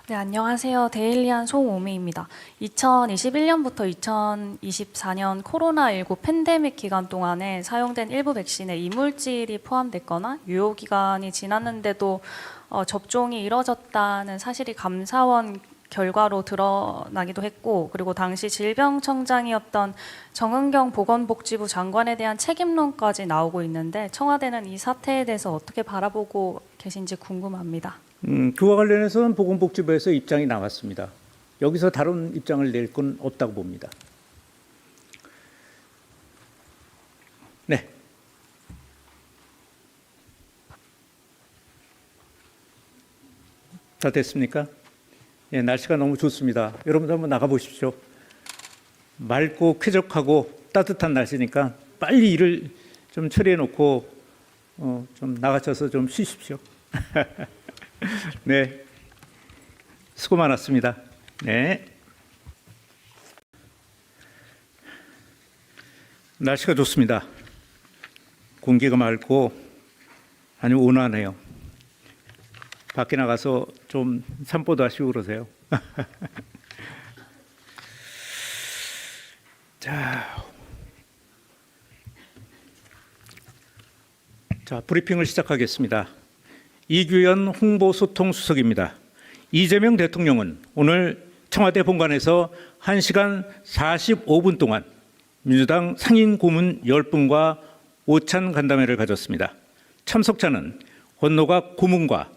네, 안녕하세요. 데일리안 송오미입니다. 2021년부터 2024년 코로나19 팬데믹 기간 동안에 사용된 일부 백신에 이물질이 포함됐거나 유효 기간이 지났는데도 접종이 이뤄졌다는 사실이 감사원 결과로 드러나기도 했고, 그리고 당시 질병청장이었던 정은경 보건복지부 장관에 대한 책임론까지 나오고 있는데 청와대는 이 사태에 대해서 어떻게 바라보고 계신지 궁금합니다. 그와 관련해서는 보건복지부에서 입장이 나왔습니다. 여기서 다른 입장을 낼 건 없다고 봅니다. 네. 다 됐습니까? 예, 날씨가 너무 좋습니다. 여러분도 한번 나가 보십시오. 맑고 쾌적하고 따뜻한 날씨니까 빨리 일을 좀 처리해 놓고 좀 나가셔서 좀 쉬십시오. 네, 수고 많았습니다. 네, 날씨가 좋습니다. 공기가 맑고 아주 온화하네요. 밖에 나가서 좀 산보도 하시고 그러세요. 자, 브리핑을 시작하겠습니다. 이규현 홍보소통수석입니다. 이재명 대통령은 오늘 청와대 본관에서 1시간 45분 동안 민주당 상임 고문 10분과 오찬 간담회를 가졌습니다. 참석자는 권노갑 고문과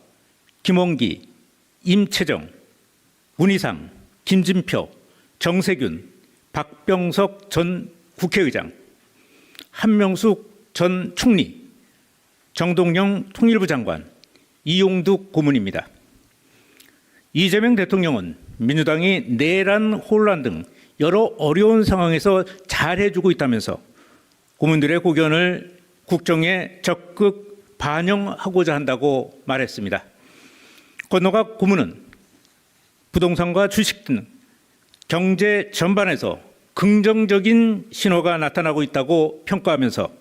김원기, 임채정, 문희상, 김진표, 정세균, 박병석 전 국회의장, 한명숙 전 총리, 정동영 통일부 장관, 이용득 고문입니다. 이재명 대통령은 민주당이 내란, 혼란 등 여러 어려운 상황에서 잘해주고 있다면서 고문들의 고견을 국정에 적극 반영하고자 한다고 말했습니다. 권노갑 고문은 부동산과 주식 등 경제 전반에서 긍정적인 신호가 나타나고 있다고 평가하면서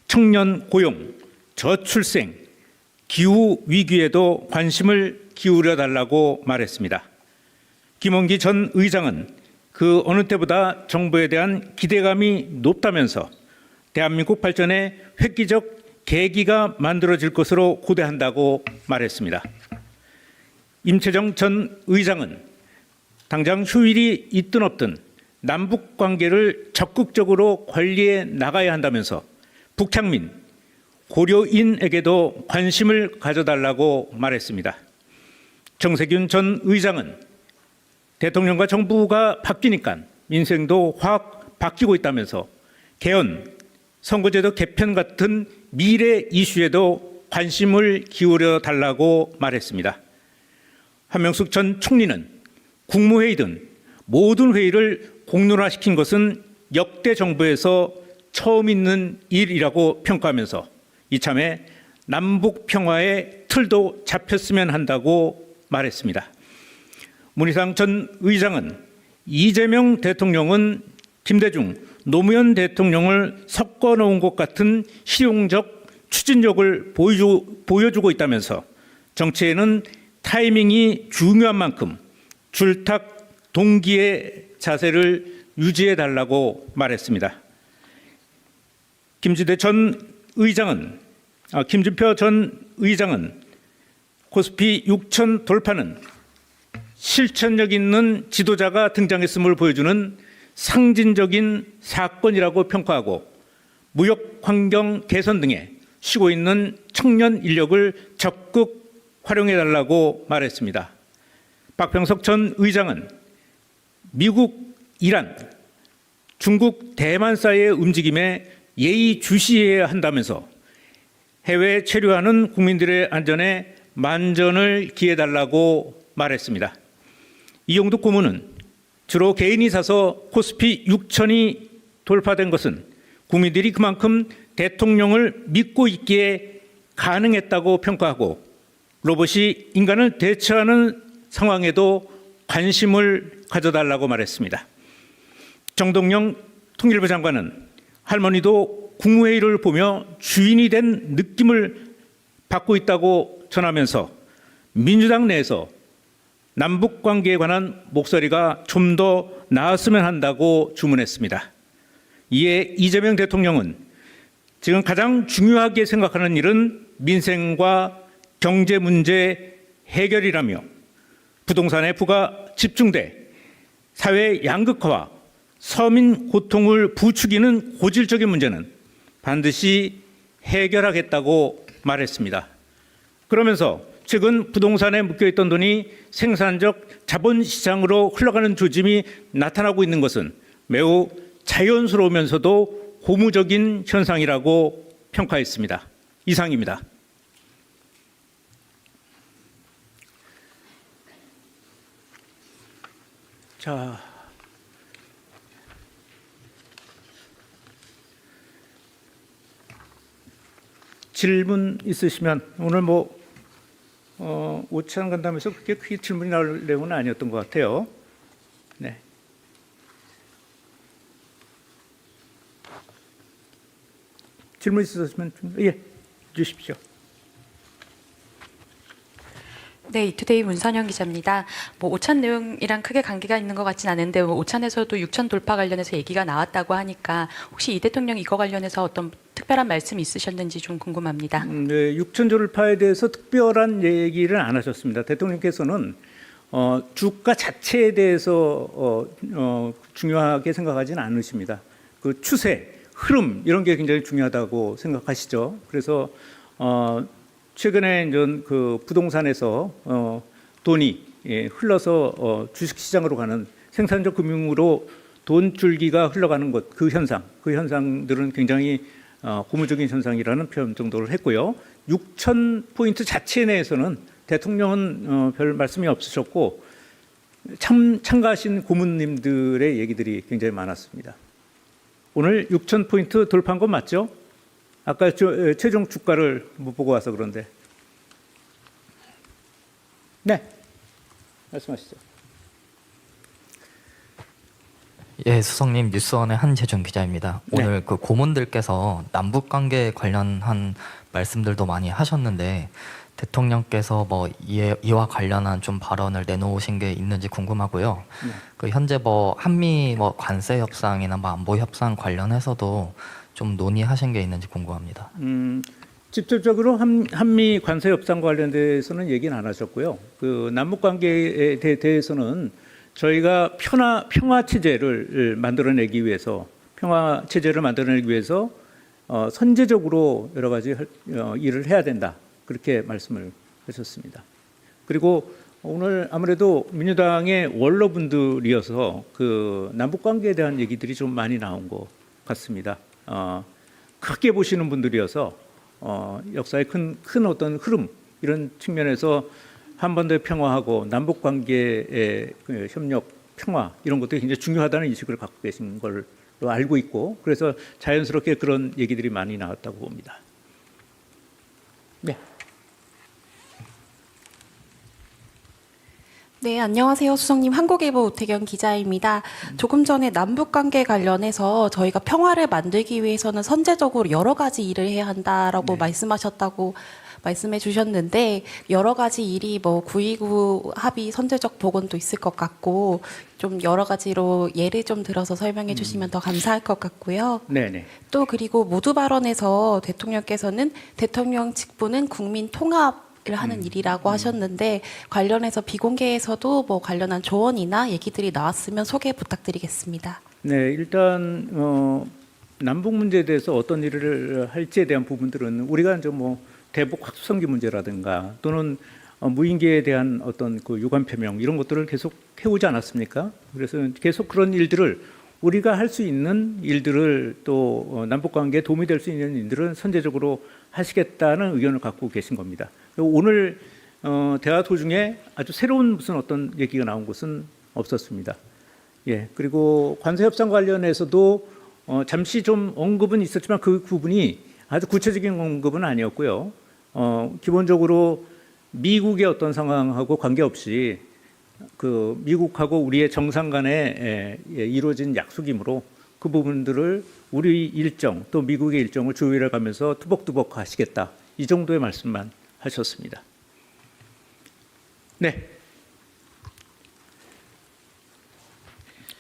청년 고용, 저출생, 기후 위기에도 관심을 기울여 달라고 말했습니다. 김원기 전 의장은 그 어느 때보다 정부에 대한 기대감이 높다면서 대한민국 발전에 획기적 계기가 만들어질 것으로 고대한다고 말했습니다. 임채정 전 의장은 당장 휴일이 있든 없든 남북 관계를 적극적으로 관리해 나가야 한다면서 북향민, 고려인에게도 관심을 가져달라고 말했습니다. 정세균 전 의장은 대통령과 정부가 바뀌니까 민생도 확 바뀌고 있다면서 개헌, 선거제도 개편 같은 미래 이슈에도 관심을 기울여 달라고 말했습니다. 한명숙 전 총리는 국무회의든 모든 회의를 공론화시킨 것은 역대 정부에서 처음 있는 일이라고 평가하면서 이참에 남북 평화의 틀도 잡혔으면 한다고 말했습니다. 문희상 전 의장은 이재명 대통령은 김대중, 노무현 대통령을 섞어 놓은 것 같은 실용적 추진력을 보여주고 있다면서 정치에는 타이밍이 중요한 만큼 줄탁 동기의 자세를 유지해 달라고 말했습니다. 김진표 전 의장은 코스피 6천 돌파는 실천력 있는 지도자가 등장했음을 보여주는 상징적인 사건이라고 평가하고 무역 환경 개선 등에 쉬고 있는 청년 인력을 적극 활용해 달라고 말했습니다. 박병석 전 의장은 미국, 이란, 중국, 대만 사이의 움직임에 예의주시해야 한다면서 해외에 체류하는 국민들의 안전에 만전을 기해달라고 말했습니다. 이용득 고문은 주로 개인이 사서 코스피 6천이 돌파된 것은 국민들이 그만큼 대통령을 믿고 있기에 가능했다고 평가하고 로봇이 인간을 대체하는 상황에도 관심을 가져달라고 말했습니다. 정동영 통일부 장관은 할머니도 국무회의를 보며 주인이 된 느낌을 받고 있다고 전하면서 민주당 내에서 남북 관계에 관한 목소리가 좀 더 나았으면 한다고 주문했습니다. 이에 이재명 대통령은 지금 가장 중요하게 생각하는 일은 민생과 경제 문제 해결이라며 부동산의 부가 집중돼 사회 양극화와 서민 고통을 부추기는 고질적인 문제는 반드시 해결하겠다고 말했습니다. 그러면서 최근 부동산에 묶여있던 돈이 생산적 자본시장으로 흘러가는 조짐이 나타나고 있는 것은 매우 자연스러우면서도 고무적인 현상이라고 평가했습니다. 이상입니다. 자, 질문 있으시면 오늘 오찬 간담회에서 그렇게 크게 질문이 나올 내용은 아니었던 것 같아요. 네. 질문 있으시면 주십시오. 네, 이투데이 문선영 기자입니다. 오찬 내용이랑 크게 관계가 있는 것 같진 않은데 오찬에서도 6천 돌파 관련해서 얘기가 나왔다고 하니까 혹시 이 대통령 이거 관련해서 어떤 특별한 말씀이 있으셨는지 좀 궁금합니다. 네, 6천 돌파에 대해서 특별한 얘기를 안 하셨습니다. 대통령께서는 주가 자체에 대해서 중요하게 생각하지는 않으십니다. 그 추세, 흐름 이런 게 굉장히 중요하다고 생각하시죠. 그래서 최근에 그 부동산에서 돈이 흘러서 주식시장으로 가는 생산적 금융으로 돈 줄기가 흘러가는 것, 그 현상들은 굉장히 고무적인 현상이라는 표현 정도를 했고요. 6천 포인트 자체 내에서는 대통령은 별 말씀이 없으셨고 참가하신 고문님들의 얘기들이 굉장히 많았습니다. 오늘 6천 포인트 돌파한 건 맞죠? 아까 최종 주가를 못 보고 와서 그런데. 네, 말씀하시죠. 예, 수석님 뉴스원의 한재준 기자입니다. 네. 오늘 그 고문들께서 남북 관계 관련한 말씀들도 많이 하셨는데 대통령께서 이와 관련한 좀 발언을 내놓으신 게 있는지 궁금하고요. 네. 그 현재 한미 관세 협상이나 안보 협상 관련해서도 좀 논의하신 게 있는지 궁금합니다. 직접적으로 한미 관세 협상 관련돼서는 얘기는 안 하셨고요. 그 남북 관계에 대해서는 저희가 평화 체제를 만들어내기 위해서 선제적으로 여러 가지 일을 해야 된다. 그렇게 말씀을 하셨습니다. 그리고 오늘 아무래도 민주당의 원로분들이어서 그 남북 관계에 대한 얘기들이 좀 많이 나온 것 같습니다. 크게 보시는 분들이어서 역사의 큰 어떤 흐름 이런 측면에서 한반도의 평화하고 남북 관계의 협력, 평화 이런 것들이 굉장히 중요하다는 인식을 갖고 계신 걸로 알고 있고 그래서 자연스럽게 그런 얘기들이 많이 나왔다고 봅니다. 네. 네, 안녕하세요. 수석님, 한국일보 오태경 기자입니다. 조금 전에 남북관계 관련해서 저희가 평화를 만들기 위해서는 선제적으로 여러 가지 일을 해야 한다라고 말씀하셨다고 말씀해 주셨는데 여러 가지 일이 9.29 합의 선제적 복원도 있을 것 같고 좀 여러 가지로 예를 좀 들어서 설명해 주시면 더 감사할 것 같고요. 네네. 또 그리고 모두 발언에서 대통령께서는 대통령 직분은 국민 통합 을 하는 일이라고 하셨는데 관련해서 비공개에서도 관련한 조언이나 얘기들이 나왔으면 소개 부탁드리겠습니다. 네, 일단 남북 문제에 대해서 어떤 일을 할지에 대한 부분들은 우리가 이제 대북 확수성기 문제라든가 또는 무인기에 대한 어떤 그 유관 표명 이런 것들을 계속 해오지 않았습니까? 그래서 계속 그런 일들을 우리가 할 수 있는 일들을 또 남북 관계에 도움이 될 수 있는 일들은 선제적으로 하시겠다는 의견을 갖고 계신 겁니다. 오늘 대화 도중에 아주 새로운 무슨 어떤 얘기가 나온 것은 없었습니다. 예, 그리고 관세 협상 관련해서도 잠시 좀 언급은 있었지만 그 부분이 아주 구체적인 언급은 아니었고요. 기본적으로 미국의 어떤 상황하고 관계없이 그 미국하고 우리의 정상 간에 이루어진 약속이므로 그 부분들을 우리 일정 또 미국의 일정을 조율해 가면서 투벅투벅 하시겠다. 이 정도의 말씀만 하셨습니다. 네.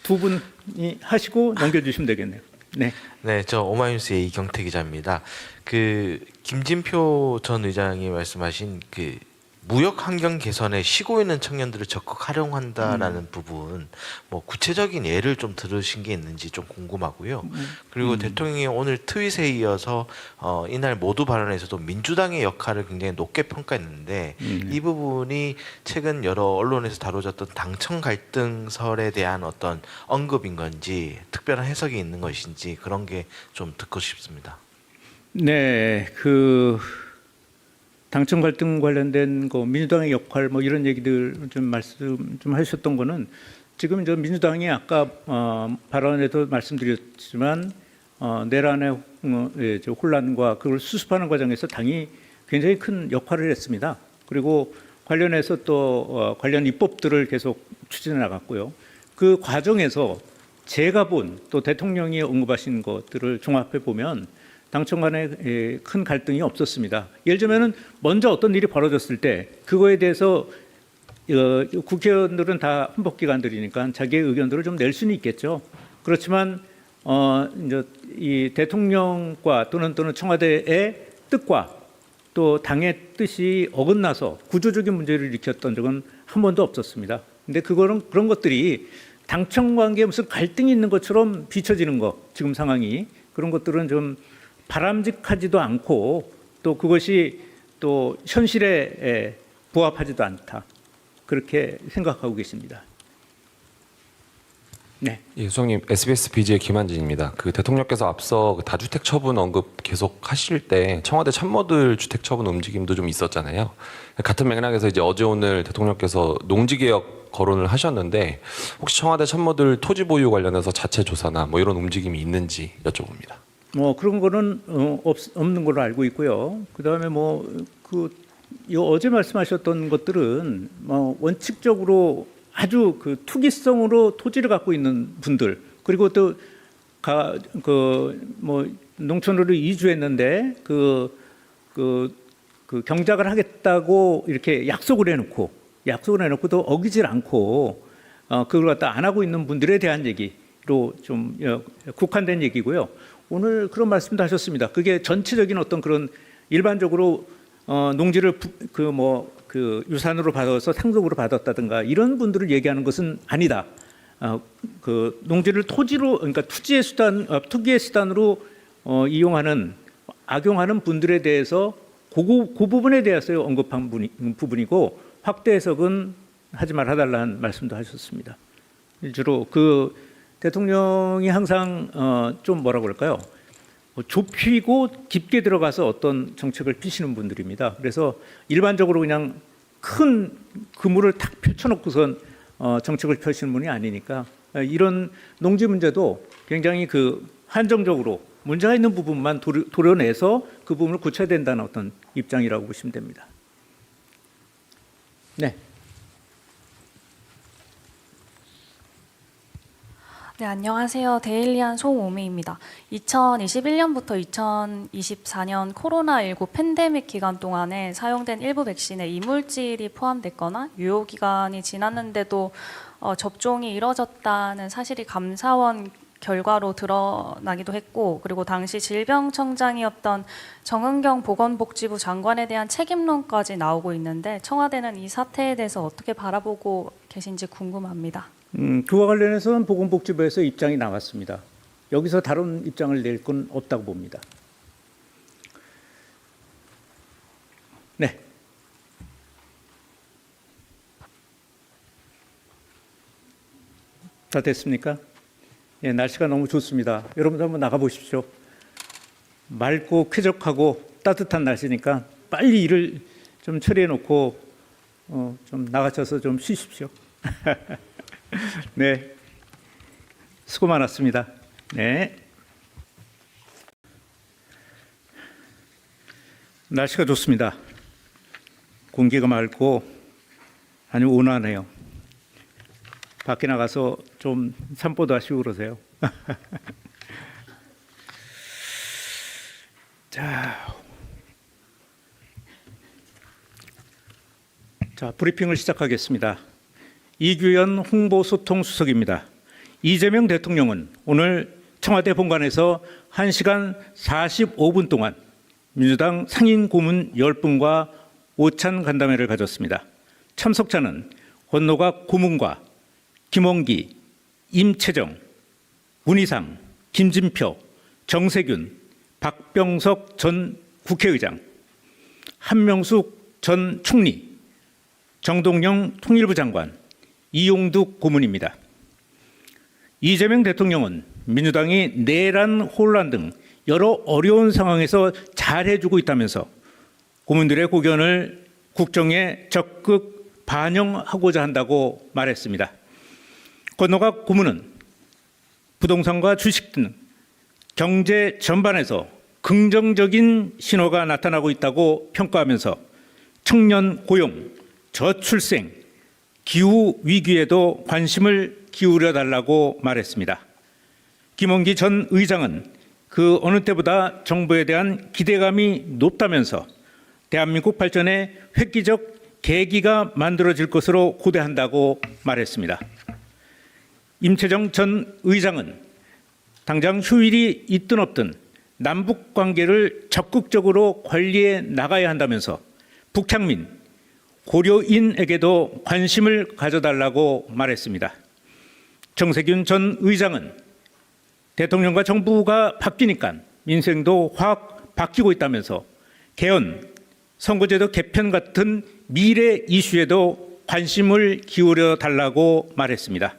두 분이 하시고 넘겨주시면 되겠네요. 네. 네, 저 오마이뉴스의 이경태 기자입니다. 그 김진표 전 의장이 말씀하신 그 무역 환경 개선에 쉬고 있는 청년들을 적극 활용한다라는 부분, 뭐 구체적인 예를 좀 들으신 게 있는지 좀 궁금하고요. 그리고 대통령이 오늘 트윗에 이어서 이날 모두 발언에서도 민주당의 역할을 굉장히 높게 평가했는데 이 부분이 최근 여러 언론에서 다뤄졌던 당청 갈등설에 대한 어떤 언급인 건지 특별한 해석이 있는 것인지 그런 게 좀 듣고 싶습니다. 네, 당청 갈등 관련된 거 민주당의 역할 뭐 이런 얘기들 좀 말씀 좀 하셨던 거는 지금 저 민주당이 아까 발언에도 말씀드렸지만 내란의 저 혼란과 그걸 수습하는 과정에서 당이 굉장히 큰 역할을 했습니다. 그리고 관련해서 또 관련 입법들을 계속 추진해 나갔고요. 그 과정에서 제가 본 또 대통령이 언급하신 것들을 종합해 보면 당청 간에 큰 갈등이 없었습니다. 예를 들면 먼저 어떤 일이 벌어졌을 때 그거에 대해서 국회의원들은 다 헌법기관들이니까 자기의 의견들을 좀 낼 수는 있겠죠. 그렇지만 이제 이 대통령과 또는 청와대의 뜻과 또 당의 뜻이 어긋나서 구조적인 문제를 일으켰던 적은 한 번도 없었습니다. 근데 그런 것들이 당청 관계에 무슨 갈등이 있는 것처럼 비춰지는 것, 지금 상황이 그런 것들은 좀 바람직하지도 않고 또 그것이 또 현실에 부합하지도 않다. 그렇게 생각하고 계십니다. 네. 예, 수석님, SBS BJ의 김한진입니다. 그 대통령께서 앞서 그 다주택 처분 언급 계속 하실 때 청와대 참모들 주택 처분 움직임도 좀 있었잖아요. 같은 맥락에서 이제 어제 오늘 대통령께서 농지개혁 거론을 하셨는데 혹시 청와대 참모들 토지 보유 관련해서 자체 조사나 뭐 이런 움직임이 있는지 여쭤봅니다. 뭐 그런 거는 없는 걸로 알고 있고요. 그다음에 어제 말씀하셨던 것들은 원칙적으로 아주 그 투기성으로 토지를 갖고 있는 분들 그리고 또 농촌으로 이주했는데 그 경작을 하겠다고 이렇게 약속을 해놓고 또 어기질 않고 그걸 갖다 안 하고 있는 분들에 대한 얘기로 좀 국한된 얘기고요. 오늘 그런 말씀도 하셨습니다. 그게 전체적인 어떤 그런 일반적으로 농지를 유산으로 받아서 상속으로 받았다든가 이런 분들을 얘기하는 것은 아니다. 그 농지를 토지로 그러니까 투기의 수단으로 악용하는 분들에 대해서 그 부분에 대해서 언급한 부분이고 확대 해석은 하지 말아달라는 말씀도 하셨습니다. 주로 그 대통령이 항상 좀 뭐라고 그럴까요? 좁히고 깊게 들어가서 어떤 정책을 피시는 분들입니다. 그래서 일반적으로 그냥 큰 그물을 탁 펼쳐놓고선 정책을 펴시는 분이 아니니까 이런 농지 문제도 굉장히 한정적으로 문제가 있는 부분만 도려내서 그 부분을 고쳐야 된다는 어떤 입장이라고 보시면 됩니다. 네. 네, 안녕하세요. 데일리안 송오미입니다. 2021년부터 2024년 코로나19 팬데믹 기간 동안에 사용된 일부 백신에 이물질이 포함됐거나 유효 기간이 지났는데도 접종이 이뤄졌다는 사실이 감사원 결과로 드러나기도 했고, 그리고 당시 질병청장이었던 정은경 보건복지부 장관에 대한 책임론까지 나오고 있는데 청와대는 이 사태에 대해서 어떻게 바라보고 계신지 궁금합니다. 그와 관련해서는 보건복지부에서 입장이 나왔습니다. 여기서 다른 입장을 낼 건 없다고 봅니다. 네. 다 됐습니까? 예, 날씨가 너무 좋습니다. 여러분들 한번 나가 보십시오. 맑고 쾌적하고 따뜻한 날씨니까 빨리 일을 좀 처리해 놓고 좀 나가셔서 좀 쉬십시오. 네, 수고 많았습니다. 네. 날씨가 좋습니다. 공기가 맑고 아주 온화하네요. 밖에 나가서 좀 산보도 하시고 그러세요. 자, 브리핑을 시작하겠습니다. 이규현 홍보소통수석입니다. 이재명 대통령은 오늘 청와대 본관에서 1시간 45분 동안 민주당 상임 고문 10분과 오찬 간담회를 가졌습니다. 참석자는 권노갑 고문과 김원기, 임채정, 문희상, 김진표, 정세균, 박병석 전 국회의장, 한명숙 전 총리, 정동영 통일부 장관, 이용득 고문입니다. 이재명 대통령은 민주당이 내란, 혼란 등 여러 어려운 상황에서 잘해주고 있다면서 고문들의 고견을 국정에 적극 반영하고자 한다고 말했습니다. 권노갑 고문은 부동산과 주식 등 경제 전반에서 긍정적인 신호가 나타나고 있다고 평가하면서 청년 고용, 저출생, 기후 위기에도 관심을 기울여 달라고 말했습니다. 김원기 전 의장은 그 어느 때보다 정부에 대한 기대감이 높다면서 대한민국 발전에 획기적 계기가 만들어질 것으로 고대한다고 말했습니다. 임채정 전 의장은 당장 휴일이 있든 없든 남북 관계를 적극적으로 관리해 나가야 한다면서 북향민, 고려인에게도 관심을 가져달라고 말했습니다. 정세균 전 의장은 대통령과 정부가 바뀌니까 민생도 확 바뀌고 있다면서 개헌, 선거제도 개편 같은 미래 이슈에도 관심을 기울여 달라고 말했습니다.